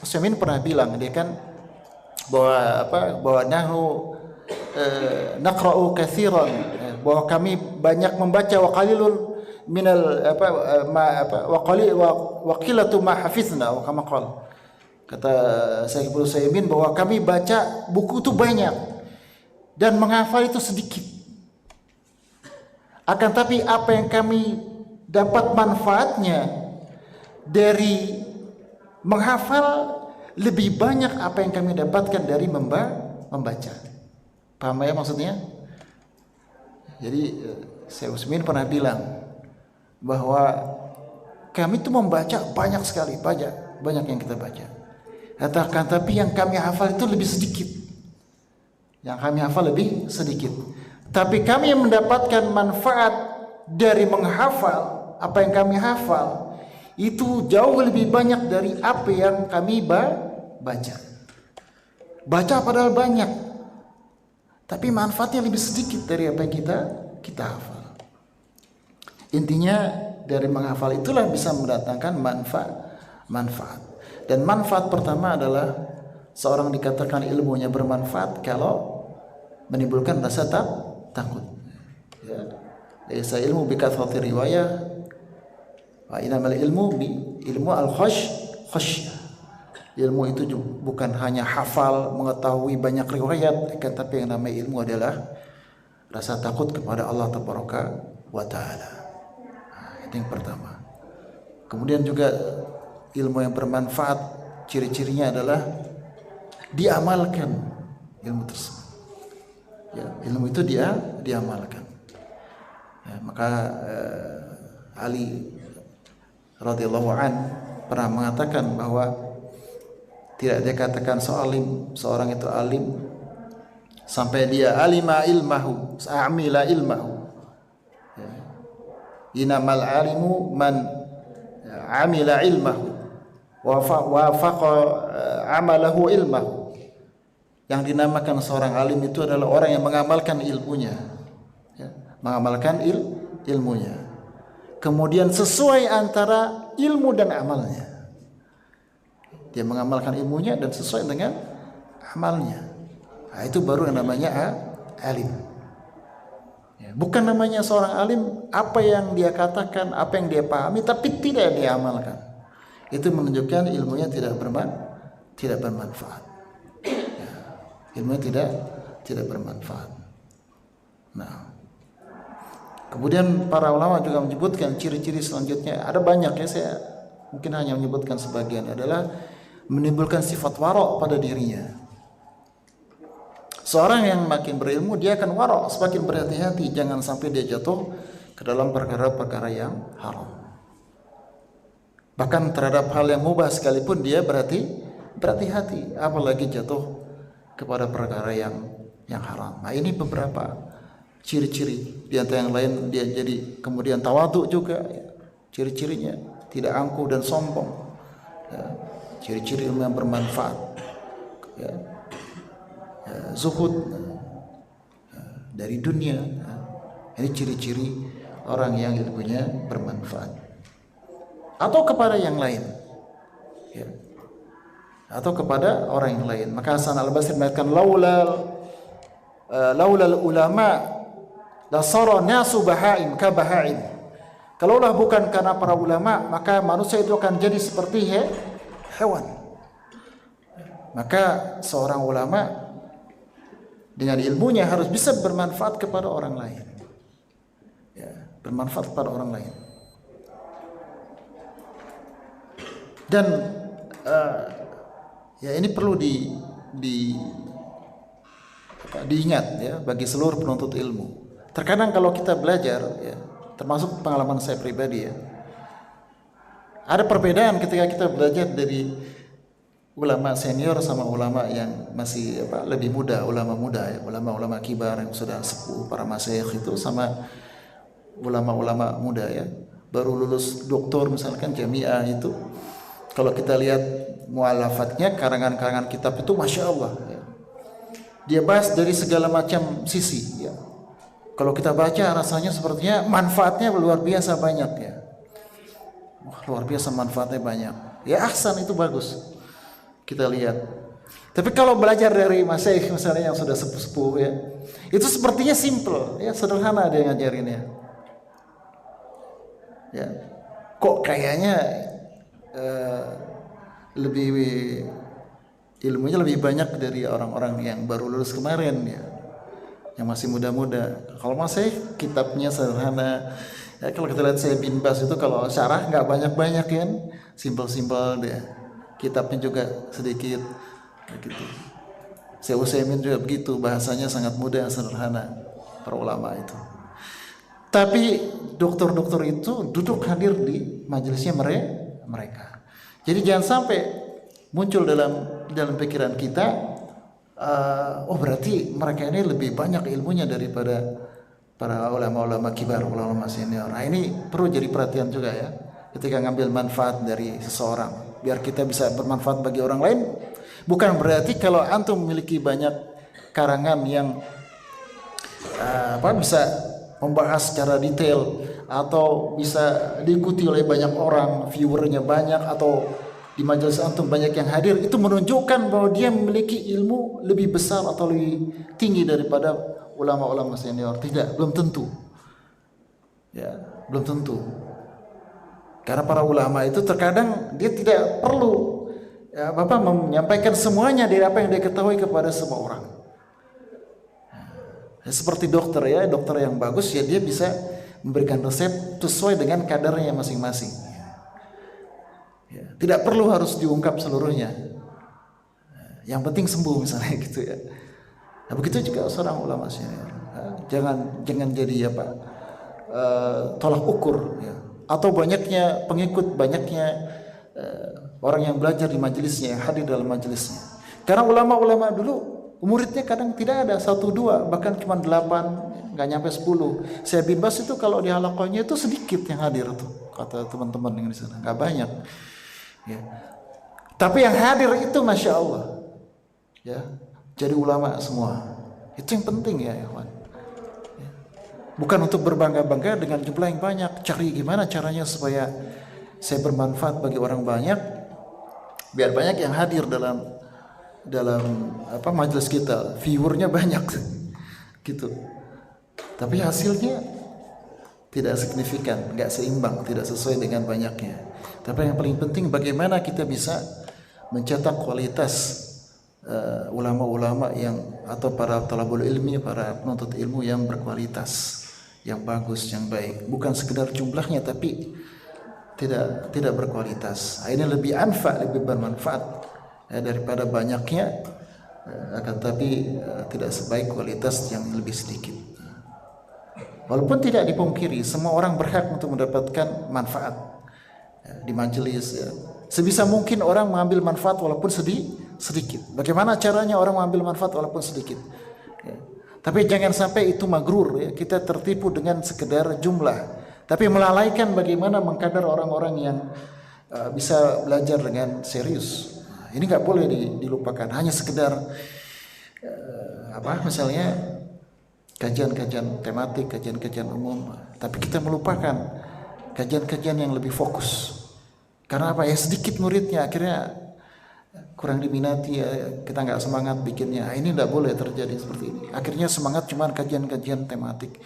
Utsaimin pernah bilang, dia kan bahwa nahnu naqra'u katsiran, bahwa kami banyak membaca, wa qalilun minal wa qillatu ma hafizna, wa kama qala. Kata Syekh Utsaimin bahwa kami baca buku itu banyak dan menghafal itu sedikit. Akan tapi apa yang kami dapat manfaatnya dari menghafal lebih banyak apa yang kami dapatkan dari membaca. Paham ya maksudnya? Jadi Syekh Utsaimin pernah bilang bahwa kami itu membaca banyak sekali, banyak yang kita baca. Katakan, tapi yang kami hafal itu lebih sedikit. Yang kami hafal lebih sedikit. Tapi kami yang mendapatkan manfaat dari menghafal apa yang kami hafal itu jauh lebih banyak dari apa yang kami baca. Baca padahal banyak, tapi manfaatnya lebih sedikit dari apa yang kita hafal. Intinya dari menghafal itulah bisa mendatangkan manfaat. Dan manfaat pertama adalah seorang dikatakan ilmunya bermanfaat kalau menimbulkan rasa takut. Ya. Laisa ilmu bi kathrati riwayah wa inamal ilmu al-khasyah. Ilmu itu bukan hanya hafal, mengetahui banyak riwayat, tapi yang namanya ilmu adalah rasa takut kepada Allah Tabaraka wa Ta'ala. Itu yang pertama. Kemudian juga ilmu yang bermanfaat, ciri-cirinya adalah diamalkan ilmu tersebut. Ya, ilmu itu diamalkan. Ya, maka Ali radhiyallahu an pernah mengatakan bahwa tidak dikatakan seorang itu alim sampai dia alima ilmahu, amila ilmahu. Ya. Inamal alimu man amila ilmahu wa faqa amalahu ilmahu. Yang dinamakan seorang alim itu adalah orang yang mengamalkan ilmunya, ya, mengamalkan ilmunya. Kemudian sesuai antara ilmu dan amalnya. Dia mengamalkan ilmunya dan sesuai dengan amalnya. Nah, itu baru yang namanya alim. Ya, bukan namanya seorang alim apa yang dia katakan, apa yang dia pahami, tapi tidak dia amalkan. Itu menunjukkan ilmunya tidak bermanfaat. Ya, ilmunya tidak bermanfaat. Nah, kemudian para ulama juga menyebutkan ciri-ciri selanjutnya. Ada banyak ya, saya mungkin hanya menyebutkan sebagian, adalah menimbulkan sifat warok pada dirinya. Seorang yang makin berilmu dia akan warok, semakin berhati-hati, jangan sampai dia jatuh ke dalam perkara-perkara yang haram. Bahkan terhadap hal yang mubah sekalipun dia berhati-hati, apalagi jatuh kepada perkara yang haram. Nah, ini beberapa ciri-ciri. Di antara yang lain dia jadi kemudian tawadhu juga, ya. Ciri-cirinya tidak angkuh dan sombong. Ya. Ciri-ciri ilmu yang bermanfaat, ya. Zuhud dari dunia. Ini ciri-ciri orang yang ilmunya bermanfaat. Atau kepada yang lain, ya. Atau kepada orang yang lain. Maka Hasan al-Basri mengatakan laulal ulama la sara nasu bahaim ka bahaim. Kalaulah bukan karena para ulama, maka manusia itu akan jadi seperti hewan. Maka seorang ulama dengan ilmunya harus bisa bermanfaat kepada orang lain, ya, bermanfaat kepada orang lain. Dan ya ini perlu diingat ya bagi seluruh penuntut ilmu. Terkadang kalau kita belajar, ya, termasuk pengalaman saya pribadi, ya, ada perbedaan ketika kita belajar dari ulama senior sama ulama yang masih lebih muda, ulama muda, ya, ulama-ulama kibar yang sudah sepuh, para masyayikh itu, sama ulama-ulama muda, ya, baru lulus doktor misalkan jamiah itu. Kalau kita lihat mualafatnya, karangan-karangan kitab itu masya Allah, ya. Dia bahas dari segala macam sisi, ya. Kalau kita baca rasanya sepertinya manfaatnya luar biasa banyak, ya. Luar biasa manfaatnya banyak. Ya ahsan, itu bagus. Kita lihat. Tapi kalau belajar dari masyayikh misalnya yang sudah sepuh-sepuh, ya, itu sepertinya simple, ya, sederhana dia ngajarinnya. Ya. Kok kayaknya lebih ilmunya lebih banyak dari orang-orang yang baru lulus kemarin, ya, yang masih muda-muda. Kalau masih kitabnya sederhana, ya, kalau kita lihat saya bin Bas itu kalau syarah nggak banyak-banyak kan, simpel-simpel deh. Kitabnya juga sedikit, begitu. Saya Utsaimin juga begitu, bahasanya sangat mudah, sederhana para ulama itu. Tapi dokter-dokter itu duduk hadir di majelisnya mereka. Jadi jangan sampai muncul dalam pikiran kita, oh berarti mereka ini lebih banyak ilmunya daripada para ulama-ulama kibar, ulama senior. Nah ini perlu jadi perhatian juga ya, ketika ngambil manfaat dari seseorang, biar kita bisa bermanfaat bagi orang lain. Bukan berarti kalau antum memiliki banyak karangan yang bisa membahas secara detail atau bisa diikuti oleh banyak orang, viewernya banyak, atau di majelis antum banyak yang hadir, itu menunjukkan bahwa dia memiliki ilmu lebih besar atau lebih tinggi daripada ulama-ulama senior. Tidak, belum tentu. Ya, belum tentu. Karena para ulama itu terkadang dia tidak perlu Bapak menyampaikan semuanya dari apa yang dia ketahui kepada semua orang. Seperti dokter ya, dokter yang bagus ya dia bisa memberikan resep sesuai dengan kadarnya masing-masing. Ya, tidak perlu harus diungkap seluruhnya. Yang penting sembuh misalnya gitu ya. Nah, begitu juga seorang ulama senior. Jangan jadi tolak ukur ya. Atau banyaknya pengikut, banyaknya orang yang belajar di majelisnya, yang hadir dalam majelisnya. Karena ulama-ulama dulu muridnya kadang tidak ada 1, 2, bahkan cuma 8, nggak nyampe 10. Saya Bibas itu kalau di halaqahnya itu sedikit yang hadir tuh, kata teman-teman yang di sana, nggak banyak. Ya. Tapi yang hadir itu masya Allah, ya, jadi ulama semua. Itu yang penting ya, ikhwan. Ya. Bukan untuk berbangga-bangga dengan jumlah yang banyak. Cari gimana caranya supaya saya bermanfaat bagi orang banyak, biar banyak yang hadir dalam majelis kita, viewernya banyak gitu. Tapi hasilnya tidak signifikan, nggak seimbang, tidak sesuai dengan banyaknya. Tapi yang paling penting bagaimana kita bisa mencetak kualitas ulama-ulama yang atau para talabul ilmi, para penuntut ilmu yang berkualitas, yang bagus, yang baik. Bukan sekedar jumlahnya tapi tidak berkualitas. Ini lebih lebih bermanfaat daripada banyaknya, akan tapi tidak sebaik kualitas yang lebih sedikit. Walaupun tidak dipungkiri semua orang berhak untuk mendapatkan manfaat di majelis ya. Sebisa mungkin orang mengambil manfaat walaupun sedikit. Bagaimana caranya orang mengambil manfaat walaupun sedikit ya. Tapi jangan sampai itu magrur ya, kita tertipu dengan sekedar jumlah, tapi melalaikan bagaimana mengkadar orang-orang yang bisa belajar dengan serius. Ini nggak boleh dilupakan. Hanya sekedar misalnya kajian-kajian tematik, kajian-kajian umum, tapi kita melupakan kajian-kajian yang lebih fokus. Karena apa ya, sedikit muridnya akhirnya kurang diminati ya, kita nggak semangat bikinnya. Ini nggak boleh terjadi seperti ini. Akhirnya semangat cuman kajian-kajian tematik.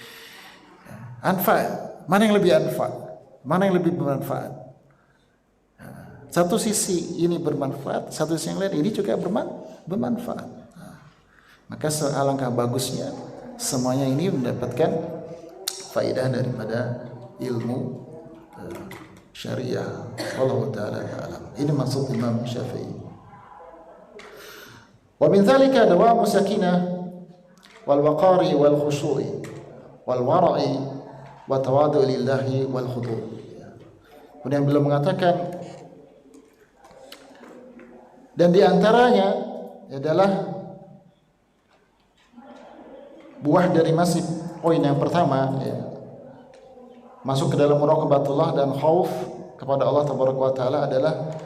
Mana yang lebih anfa? Mana yang lebih bermanfaat? Satu sisi ini bermanfaat, satu sisi yang lain ini juga bermanfaat. Maka alangkah bagusnya semuanya ini mendapatkan faedah daripada ilmu syariah. Allah Ta'ala alam. Ini maksud Imam Syafi'i. Wa min dzalika dawamu sakinah wal waqari wal khushu'i wal wara'i wa tawadu' lillahi wal khudu'. Kemudian beliau mengatakan, dan di antaranya adalah buah dari masih poin yang pertama ya, masuk ke dalam muraqabatullah dan khauf kepada Allah tabaraka wa taala adalah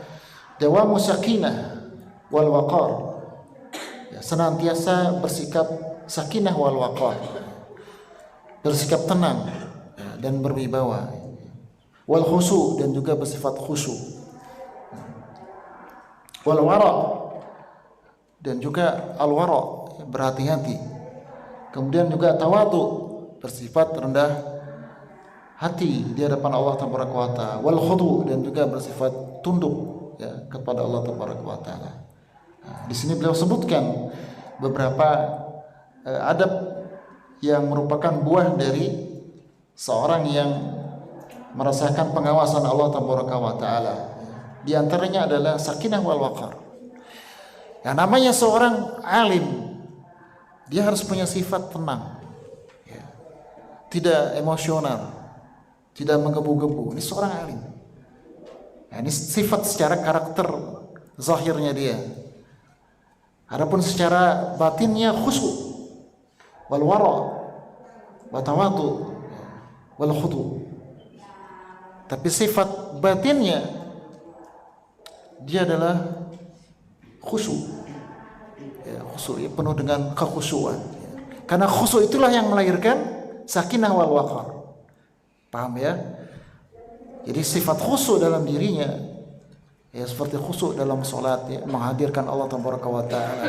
dawamu sakinah wal waqar ya, senantiasa bersikap sakinah wal waqar, bersikap tenang ya, dan berwibawa, wal khusyu, dan juga bersifat khusyuk, wal wara, dan juga al wara, berhati-hati, kemudian juga tawadu, bersifat rendah hati di hadapan Allah tabaraka wa taala, wal khudu, dan juga bersifat tunduk ya kepada Allah tabaraka wa taala. Nah, di sini beliau sebutkan beberapa adab yang merupakan buah dari seorang yang merasakan pengawasan Allah tabaraka wa taala. Di antaranya adalah sakinah wal waqar. Yang namanya seorang alim, dia harus punya sifat tenang. Ya. tidak emosional, tidak menggebu-gebu. Ini seorang alim. Nah, ini sifat secara karakter zahirnya dia. Adapun secara batinnya khusyuk, wal wara, wa tawadu, wal khudu. Tapi sifat batinnya dia adalah khusyuk. Ya, khusyuk ya, penuh dengan kekhusyuan. Ya. Karena khusyuk itulah yang melahirkan sakinah wal waqar. Paham ya? Jadi sifat khusyuk dalam dirinya ya seperti khusyuk dalam salat ya, menghadirkan Allah Tabaraka wa taala.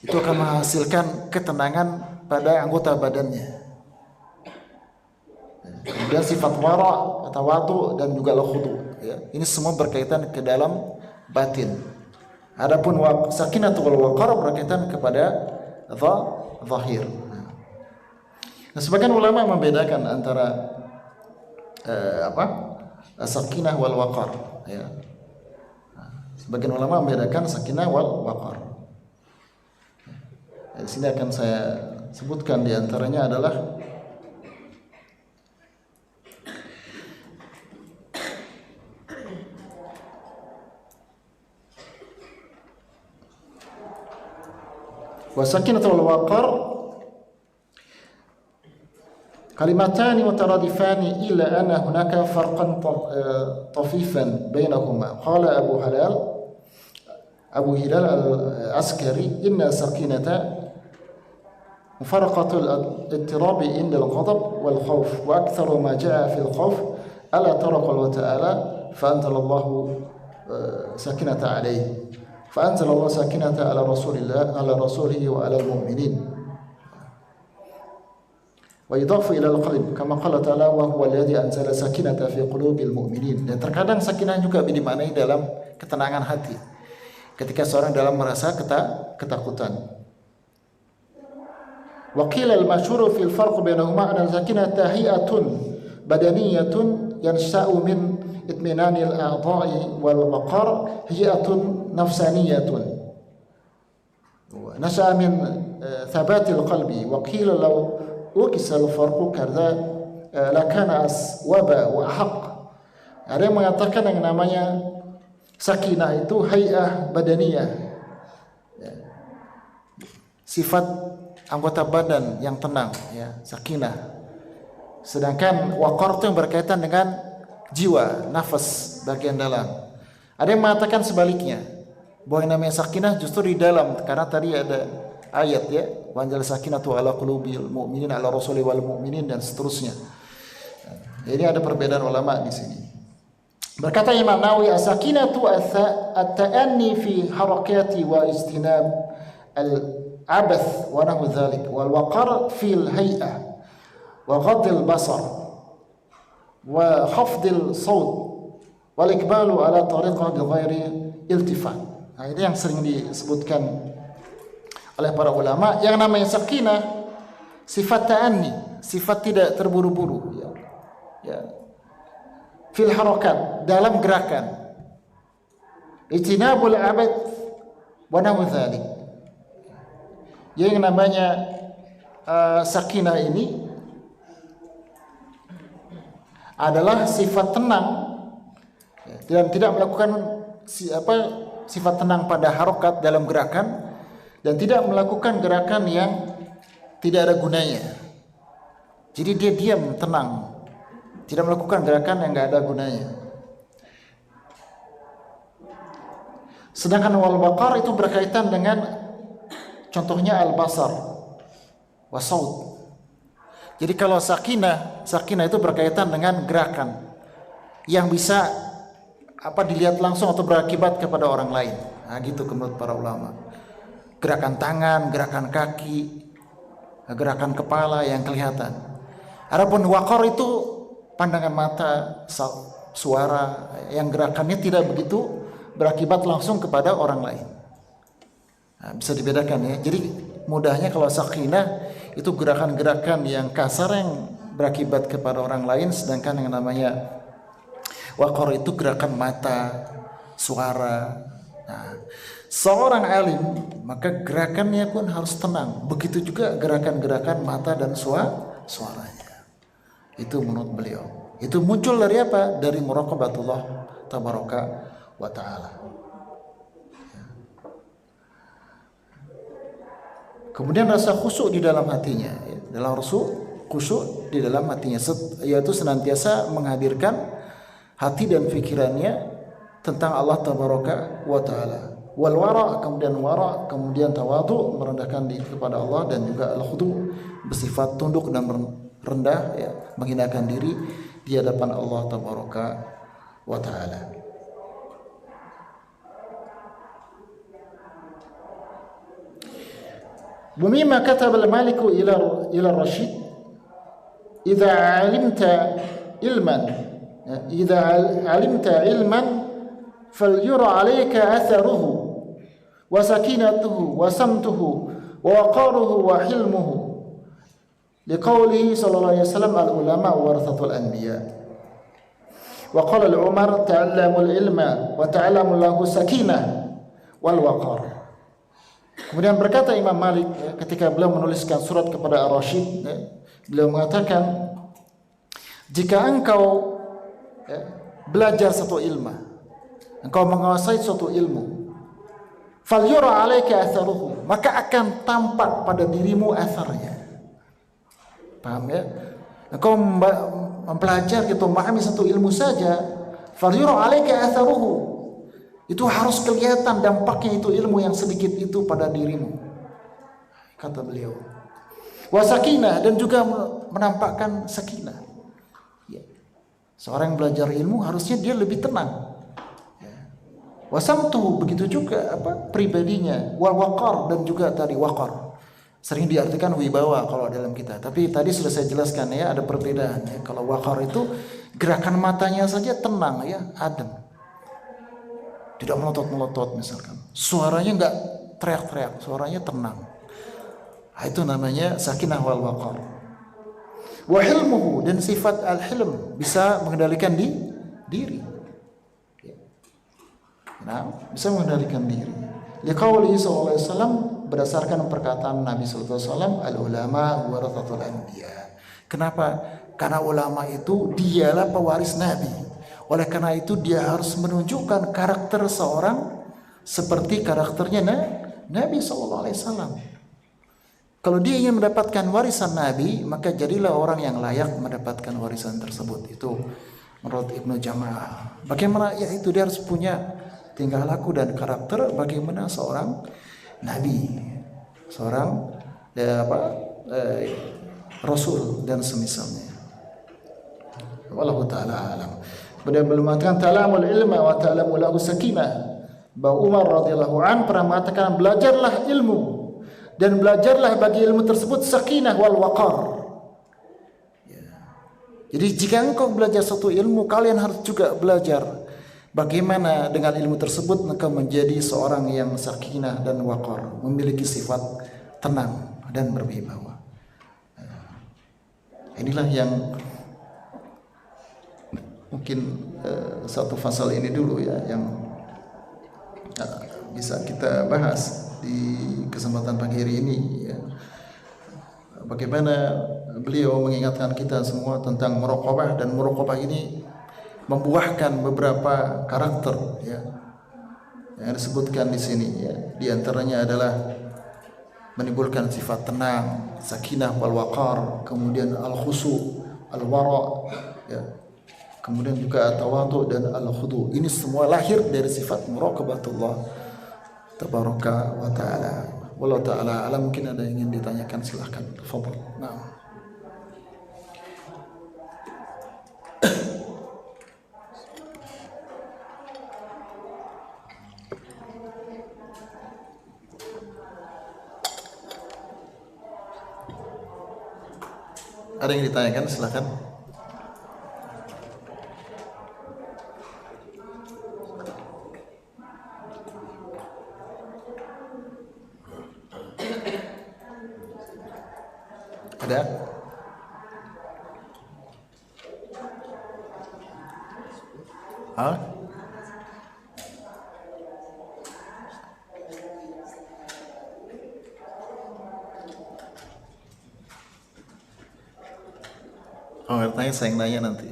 Itu akan menghasilkan ketenangan pada anggota badannya. Kemudian sifat wara, tawadu dan juga khudu ya. Ini semua berkaitan ke dalam batin. Adapun sakinah wal waqar berkaitan kepada zahir. Nah, sebagian ulama membedakan antara sakinah wal waqar ya. Sebagian ulama membedakan sakinah wal waqar. Di sini akan saya sebutkan di antaranya adalah wa sakinah wal waqar كلمتان مترادفان إلا أن هناك فرقا طفيفا بينهما قال أبو هلال العسكري إن سكينة مفارقة الاضطراب عند الغضب والخوف وأكثر ما جاء في الخوف ألا ترى قوله تعالى فأنزل الله سكينة عليه فأنزل الله سكينة على رسوله وعلى المؤمنين wa yudhafu ila al-qalb kama qala ta'ala wa huwa alladhi anzala sakinata fi qulubil mu'minin. Dan terkadang sakinah juga dimaknai dalam ketenangan hati ketika seorang dalam merasa ketakutan. Wa qila al-mashhur fi al-farq bainahuma anna al-sakinah tahiyatun badaniyatun yansha'u min itminani al-a'dha'i wal waqar hiyatun nafsaniyatun wa nasha'a min thabati al-qalbi wa qila law ukisal farqu karza lakana aswaba wa haq. Ada yang mengatakan yang namanya sakinah itu hay'ah badaniyah ya. Sifat anggota badan yang tenang ya, sakinah. Sedangkan waqar itu yang berkaitan dengan jiwa, nafas bagian dalam. Ada yang mengatakan sebaliknya, bahwa yang namanya sakinah justru di dalam, karena tadi ada ayat ya, wanjal sakinatu ala qulubil mu'minin ala rasuli wal mu'minin dan seterusnya. Jadi ada perbedaan ulama di sini. Berkata Imam Nawawi, as-sakinatu at-ta'anni fi harakati wa istinab al-abath wa nahwu dzalik wal waqar fi al-hay'ah wa ghadd al-basar wa khafd al-sawt wal ikbalu ala tariqah bi ghairi iltifat. Nah, ini yang sering disebutkan oleh para ulama. Yang namanya sakinah sifat ta'anni, sifat tidak terburu-buru ya. Ya. Fil harakat, dalam gerakan. Ijtinabul abad wa nahwu dzalik. Yang namanya sakinah ini adalah sifat tenang dan tidak melakukan sifat tenang pada harokat dalam gerakan dan tidak melakukan gerakan yang tidak ada gunanya. Jadi dia diam, tenang, tidak melakukan gerakan yang tidak ada gunanya. Sedangkan wal waqar itu berkaitan dengan contohnya al-basar wasaut. Jadi kalau sakinah itu berkaitan dengan gerakan yang bisa dilihat langsung atau berakibat kepada orang lain. Nah, gitu menurut para ulama. Gerakan tangan, gerakan kaki, gerakan kepala yang kelihatan. Adapun waqar itu pandangan mata, suara yang gerakannya tidak begitu berakibat langsung kepada orang lain. Nah, bisa dibedakan ya. Jadi mudahnya kalau sakinah itu gerakan-gerakan yang kasar yang berakibat kepada orang lain, sedangkan yang namanya waqar itu gerakan mata, suara. Nah, seorang alim maka gerakannya pun harus tenang. Begitu juga gerakan-gerakan mata dan suara. suaranya. Itu menurut beliau. Itu muncul dari apa? Dari muraqabatullah tabaraka wa ta'ala. Kemudian rasa khusyuk di dalam hatinya, dalam khusyuk di dalam hatinya, yaitu senantiasa menghadirkan hati dan pikirannya tentang Allah tabaraka wa ta'ala. Wal wara, kemudian tawadhu, merendahkan diri kepada Allah, dan juga al khudu, bersifat tunduk dan rendah, ya, menghinakan diri di hadapan Allah tabaraka wa ta'ala. Bumima kataba al-maliku ila Rashid, idza alimta ilman falyura alayka atharuhu wa sakinatuhu wa samtuhu wa waqaruhu wa hilmuhu, liqaulihi sallallahu alaihi wasallam al-ulama warathatul anbiya. Wa qala Umar ta'allamul ilma wa ta'allamu lahu sakinah wal waqar. Kemudian berkata Imam Malik, ketika beliau menuliskan surat kepada Ar-Rasyid, beliau mengatakan, jika engkau belajar satu ilmu, engkau menguasai suatu ilmu, falyura alaika atharuhu, maka akan tampak pada dirimu atharnya. Paham ya? Engkau mempelajari atau memahami satu ilmu saja, falyura alaika atharuhu, itu harus kelihatan dampaknya itu ilmu yang sedikit itu pada dirimu, kata beliau. Wasakinah, dan juga menampakkan sakinah. Ya. Seorang yang belajar ilmu harusnya dia lebih tenang. Ya. Wasamtu, begitu juga pribadinya. Wal waqar, dan juga tadi waqar sering diartikan wibawa kalau dalam kita. Tapi tadi sudah saya jelaskan ya, ada perbedaan ya. Kalau waqar itu gerakan matanya saja tenang ya, adem. Tidak melotot-melotot misalkan. Suaranya enggak teriak-teriak, suaranya tenang. Itu namanya sakinah wal waqar. Wa hilmuhu, dan sifat al-hilm, bisa mengendalikan diri. Nah, bisa mengendalikan diri. Liqaulihi sallallahu alaihi wasallam, berdasarkan perkataan Nabi sallallahu alaihi wasallam, al-ulama warathatul anbiya. Kenapa? Karena ulama itu dialah pewaris Nabi. Oleh karena itu dia harus menunjukkan karakter seorang seperti karakternya Nabi sallallahu alaihi wasallam. Kalau dia ingin mendapatkan warisan Nabi, maka jadilah orang yang layak mendapatkan warisan tersebut. Itu menurut Ibnu Jama'ah. Bagaimana? Ya itu, dia harus punya tingkah laku dan karakter bagaimana seorang Nabi, seorang Rasul dan semisalnya. Wallahu ta'ala alam. Kemudian beliau mengatakan ta'lamul ilma wa ta'lamu lahu sakinah. Bahwa Umar radhiyallahu an pernah mengatakan, belajarlah ilmu dan belajarlah bagi ilmu tersebut sakinah wal waqar. Ya. Jadi jika engkau belajar satu ilmu, kalian harus juga belajar bagaimana dengan ilmu tersebut engkau menjadi seorang yang sakinah dan waqar, memiliki sifat tenang dan berwibawa. Inilah yang mungkin satu pasal ini dulu ya yang bisa kita bahas di kesempatan pagi hari ini ya. Bagaimana beliau mengingatkan kita semua tentang muraqabah, dan muraqabah ini membuahkan beberapa karakter ya yang disebutkan di sini ya. Di antaranya adalah menimbulkan sifat tenang, sakinah wal waqar, kemudian al khusyu, al wara ya. Kemudian juga tawadhu dan al-khudu. Ini semua lahir dari sifat muraqabatullah tabaraka wa ta'ala. Wallahu ta'ala alam. Mungkin ada yang ingin ditanyakan, silahkan. Fadhil. Nah. Ada yang ditanyakan, silahkan. Ada? Hah? Oh, tanya saya yang nanya nanti.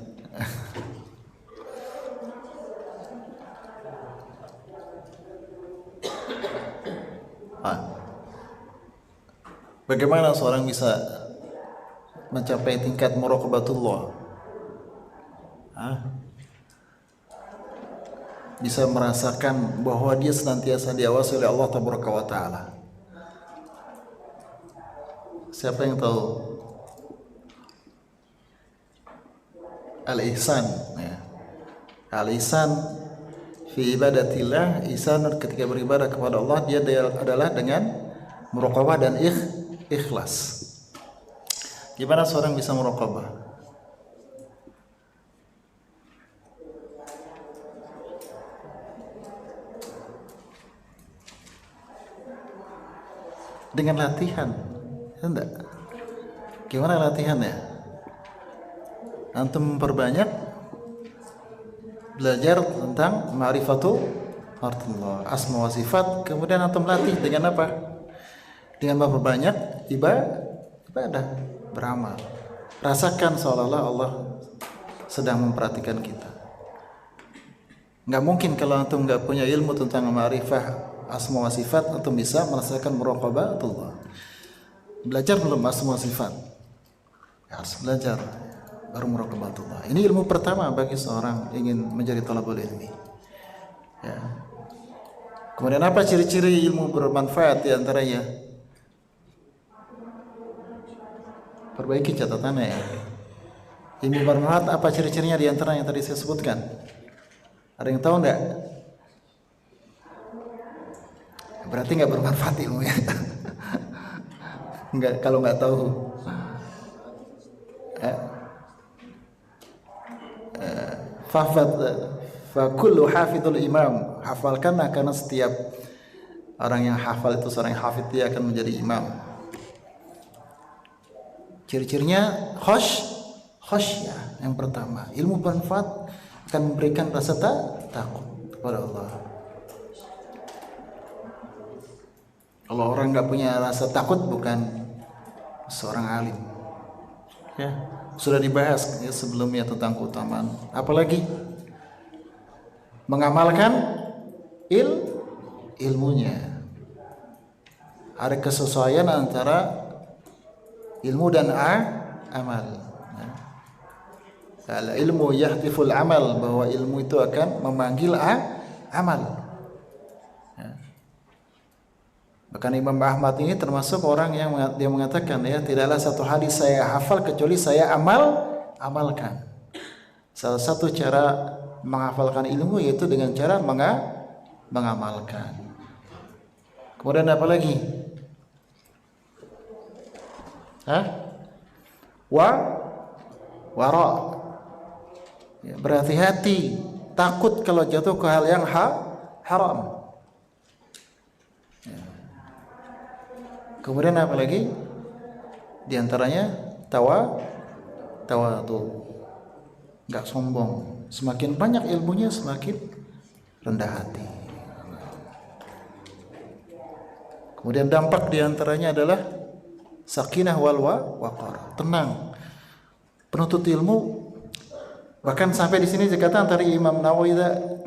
Bagaimana seorang bisa mencapai tingkat muraqabatullah? Bisa merasakan bahwa dia senantiasa diawasi oleh Allah Tabaraka wa Ta'ala. Siapa yang tahu? Al-ihsan, ya. Al-ihsan fi ibadatillah, ihsan ketika beribadah kepada Allah dia adalah dengan muraqabah dan ikhlas. Gimana seorang bisa muraqabah? Dengan latihan, enggak? Gimana latihannya? Antum memperbanyak belajar tentang ma'rifatul artillah, asma wa sifat, kemudian antum latih dengan apa? Dengan memperbanyak ibadah, beramal. Rasakan seolah-olah Allah sedang memperhatikan kita. Nggak mungkin kalau antum nggak punya ilmu tentang ma'rifah asma wa sifat antum bisa merasakan muraqabatullah. Belajar belum asma wa sifat? Harus belajar baru muraqabatullah. Ini ilmu pertama bagi seorang ingin menjadi thalabul ilmi. Ya. Kemudian apa ciri-ciri ilmu bermanfaat di antaranya? Perbaiki catatannya ya. Ilmu bermanfaat apa ciri-cirinya di antara yang tadi saya sebutkan? Ada yang tahu enggak? Berarti enggak bermanfaat ilmunya. Enggak, kalau enggak tahu. Fakullu hafidul imam. Hafalkanlah karena setiap orang yang hafal itu seorang yang hafid dia akan menjadi imam. Ciri-cirinya khasyah yang pertama. Ilmu bermanfaat akan memberikan rasa takut kepada Allah. Kalau orang nggak punya rasa takut bukan seorang alim. Ya, sudah dibahas ya sebelumnya tentang keutamaan. Apalagi mengamalkan ilmunya. Ada kesesuaian antara ilmu dan amal. Al ilmu yahtiful amal, bahwa ilmu itu akan memanggil amal. Bahkan Imam Ahmad ini termasuk orang yang dia mengatakan ya, tidaklah satu hadis saya hafal kecuali saya amalkan. Salah satu cara menghafalkan ilmu yaitu dengan cara mengamalkan. Kemudian apa lagi? Wara. Ya, berhati-hati, takut kalau jatuh ke hal yang haram. Ya. Kemudian apa lagi? Di antaranya tawadu, nggak sombong. Semakin banyak ilmunya semakin rendah hati. Kemudian dampak di antaranya adalah sakinah wal waqar, tenang. Penuntut ilmu bahkan sampai di sini dikatakan dari Imam Nawawi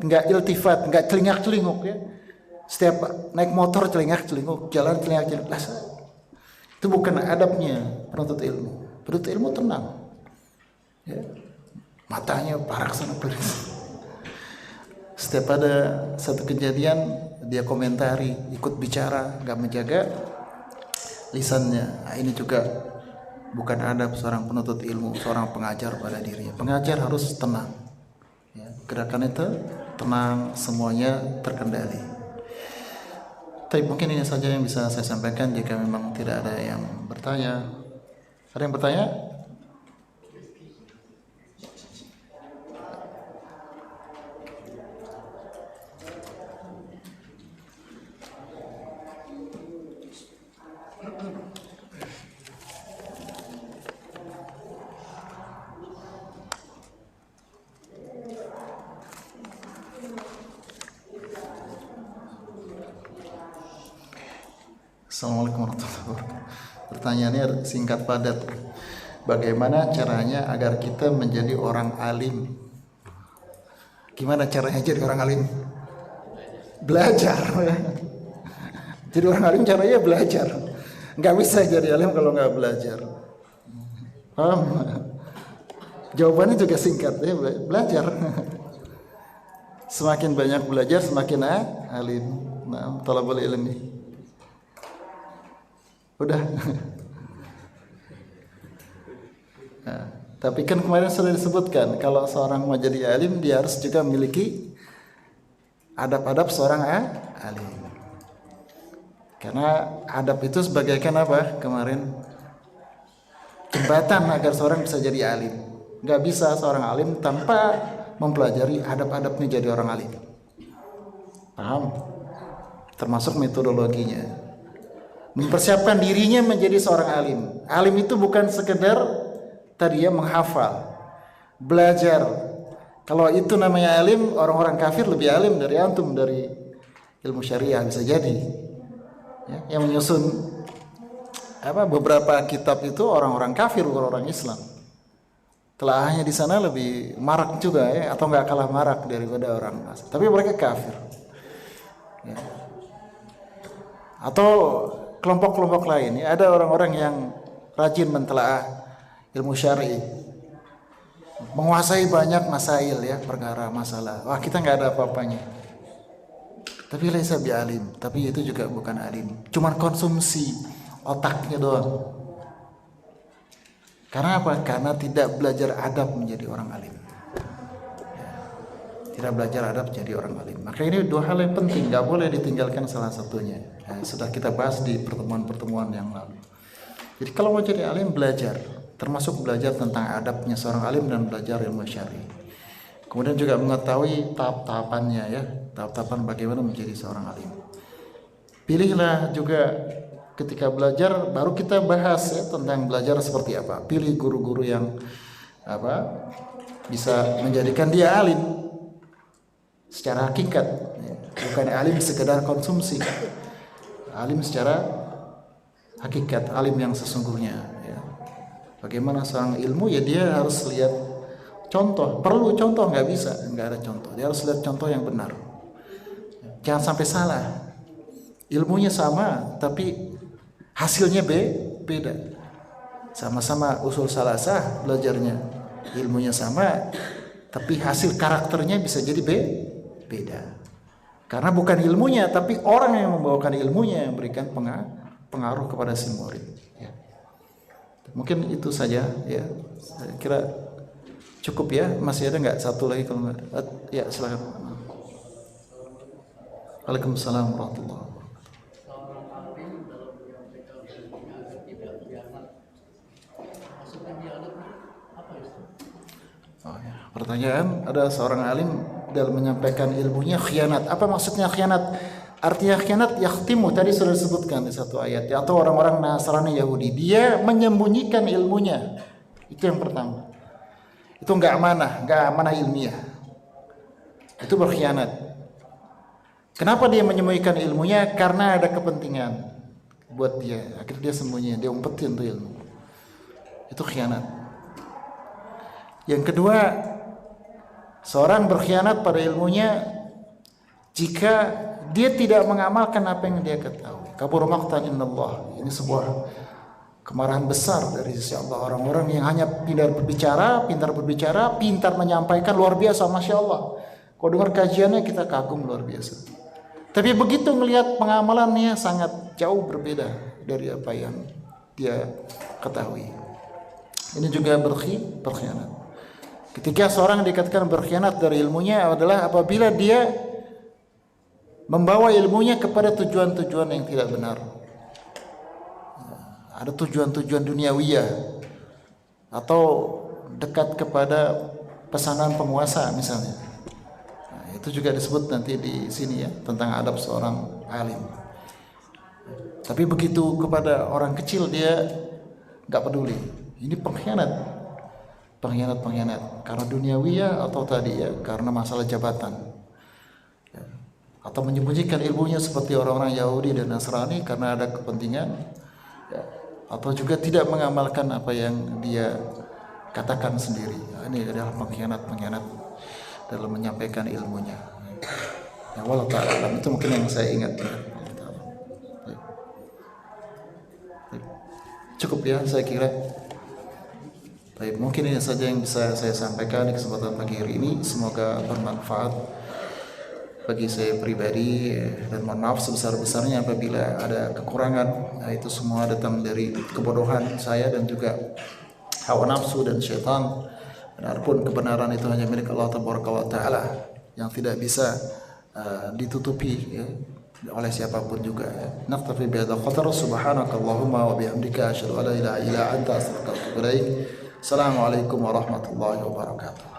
enggak iltifat, enggak celingak-celinguk ya. Setiap naik motor celingak-celinguk, jalan celingak-celinguk. Itu bukan adabnya penuntut ilmu. Penuntut ilmu tenang. Ya. Matanya parak sana peris. Setiap ada satu kejadian dia komentari, ikut bicara, enggak menjaga lisannya. Nah, ini juga bukan adab seorang penuntut ilmu, seorang pengajar pada dirinya. Pengajar harus tenang. Ya, gerakan itu tenang, semuanya terkendali. Tapi mungkin ini saja yang bisa saya sampaikan jika memang tidak ada yang bertanya. Ada yang bertanya? Assalamualaikum warahmatullahi wabarakatuh. Pertanyaannya singkat padat. Bagaimana caranya agar kita menjadi orang alim? Gimana caranya jadi orang alim? Belajar. Jadi orang alim caranya belajar. Nggak bisa jadi alim kalau nggak belajar. Paham? Jawabannya juga singkat, ya belajar. Semakin banyak belajar, semakin alim. Nah, talabul ilmi. Udah. Nah, tapi kan kemarin sudah disebutkan kalau seorang mau jadi alim dia harus juga memiliki adab-adab seorang alim. Karena adab itu sebagaikan apa? Kemarin jembatan agar seorang bisa jadi alim. Nggak bisa seorang alim tanpa mempelajari adab-adabnya jadi orang alim. Paham? Termasuk metodologinya. Mempersiapkan dirinya menjadi seorang alim. Alim itu bukan sekedar tadi ya menghafal, belajar. Kalau itu namanya alim, orang-orang kafir lebih alim dari antum, dari ilmu syariah bisa jadi. Ya, yang menyusun beberapa kitab itu orang-orang kafir, bukan orang Islam. Telahnya di sana lebih marak juga ya, atau nggak kalah marak daripada orang asli. Tapi mereka kafir. Ya. Atau kelompok-kelompok lain ya, ada orang-orang yang rajin mentelaah ilmu syar'i, menguasai banyak masail ya, perkara masalah. Wah, kita nggak ada apa-apanya. Tapi laisa bi alim, tapi itu juga bukan alim. Cuman konsumsi otaknya doang. Karena apa? Karena tidak belajar adab menjadi orang alim. Tidak belajar adab jadi orang alim. Maka ini dua hal yang penting, nggak boleh ditinggalkan salah satunya. Sudah kita bahas di pertemuan-pertemuan yang lalu. Jadi kalau mau jadi alim, belajar, termasuk belajar tentang adabnya seorang alim dan belajar ilmu syar'i. Kemudian juga mengetahui tahap-tahapannya ya, tahap-tahapan bagaimana menjadi seorang alim. Pilihlah juga ketika belajar, baru kita bahas ya tentang belajar seperti apa. Pilih guru-guru yang bisa menjadikan dia alim secara hakikat, ya. Bukan alim sekedar konsumsi, alim secara hakikat, alim yang sesungguhnya ya. Bagaimana seorang ilmu ya, dia harus lihat contoh, perlu contoh, nggak bisa nggak ada contoh, dia harus lihat contoh yang benar, jangan sampai salah. Ilmunya sama tapi hasilnya beda. Sama-sama usul salasah belajarnya, ilmunya sama tapi hasil karakternya bisa jadi beda. Karena bukan ilmunya tapi orang yang membawakan ilmunya yang memberikan pengaruh kepada si murid ya. Mungkin itu saja ya, saya kira cukup ya. Masih ada nggak satu lagi? Kalau nggak ya silakan. Waalaikumsalam warahmatullahi wabarakatuh. Oh, ya. Pertanyaan, ada seorang alim dalam menyampaikan ilmunya khianat. Apa maksudnya khianat? Artinya khianat yakhtimu, tadi sudah disebutkan di satu ayat ya, atau orang-orang Nasrani Yahudi, dia menyembunyikan ilmunya. Itu yang pertama. Itu nggak amanah ilmiah. Itu berkhianat. Kenapa dia menyembunyikan ilmunya? Karena ada kepentingan buat dia. Akhirnya dia sembunyi, dia umpetin tuh ilmu. Itu khianat. Yang kedua, seorang berkhianat pada ilmunya jika dia tidak mengamalkan apa yang dia ketahui. Kabur maqtan indallah. Ini sebuah kemarahan besar dari sisi Allah. Orang-orang yang hanya pintar berbicara, pintar menyampaikan, luar biasa, masya Allah. Kalau dengar kajiannya kita kagum, luar biasa. Tapi begitu melihat pengamalannya sangat jauh berbeda dari apa yang dia ketahui. Ini juga berkhianat. Ketika seorang dikatakan berkhianat dari ilmunya adalah apabila dia membawa ilmunya kepada tujuan-tujuan yang tidak benar. Ada tujuan-tujuan duniawiyah atau dekat kepada pesanan penguasa misalnya. Nah, itu juga disebut nanti di sini ya tentang adab seorang alim. Tapi begitu kepada orang kecil dia nggak peduli. Ini pengkhianat karena duniawiyah atau tadi ya karena masalah jabatan ya. Atau menyembunyikan ilmunya seperti orang-orang Yahudi dan Nasrani karena ada kepentingan ya. atau juga tidak mengamalkan apa yang dia katakan sendiri. Ini adalah pengkhianat dalam menyampaikan ilmunya. Ya, wallahu ta'ala itu mungkin yang saya ingat ya. Cukup ya saya kira. Baik, mungkin ini saja yang bisa saya sampaikan di kesempatan pagi hari ini. Semoga bermanfaat bagi saya pribadi, dan mohon maaf sebesar-besarnya apabila ada kekurangan. Itu semua datang dari kebodohan saya dan juga hawa nafsu dan syaitan. Adapun kebenaran itu hanya milik Allah Taala yang tidak bisa ditutupi ya, oleh siapapun juga. Naktafi bihadzal qadar. Subhanakallahumma wa bihamdika asyhadu an la ilaha illa anta astaghfiruka wa atubu ilaik. Assalamualaikum warahmatullahi wabarakatuh.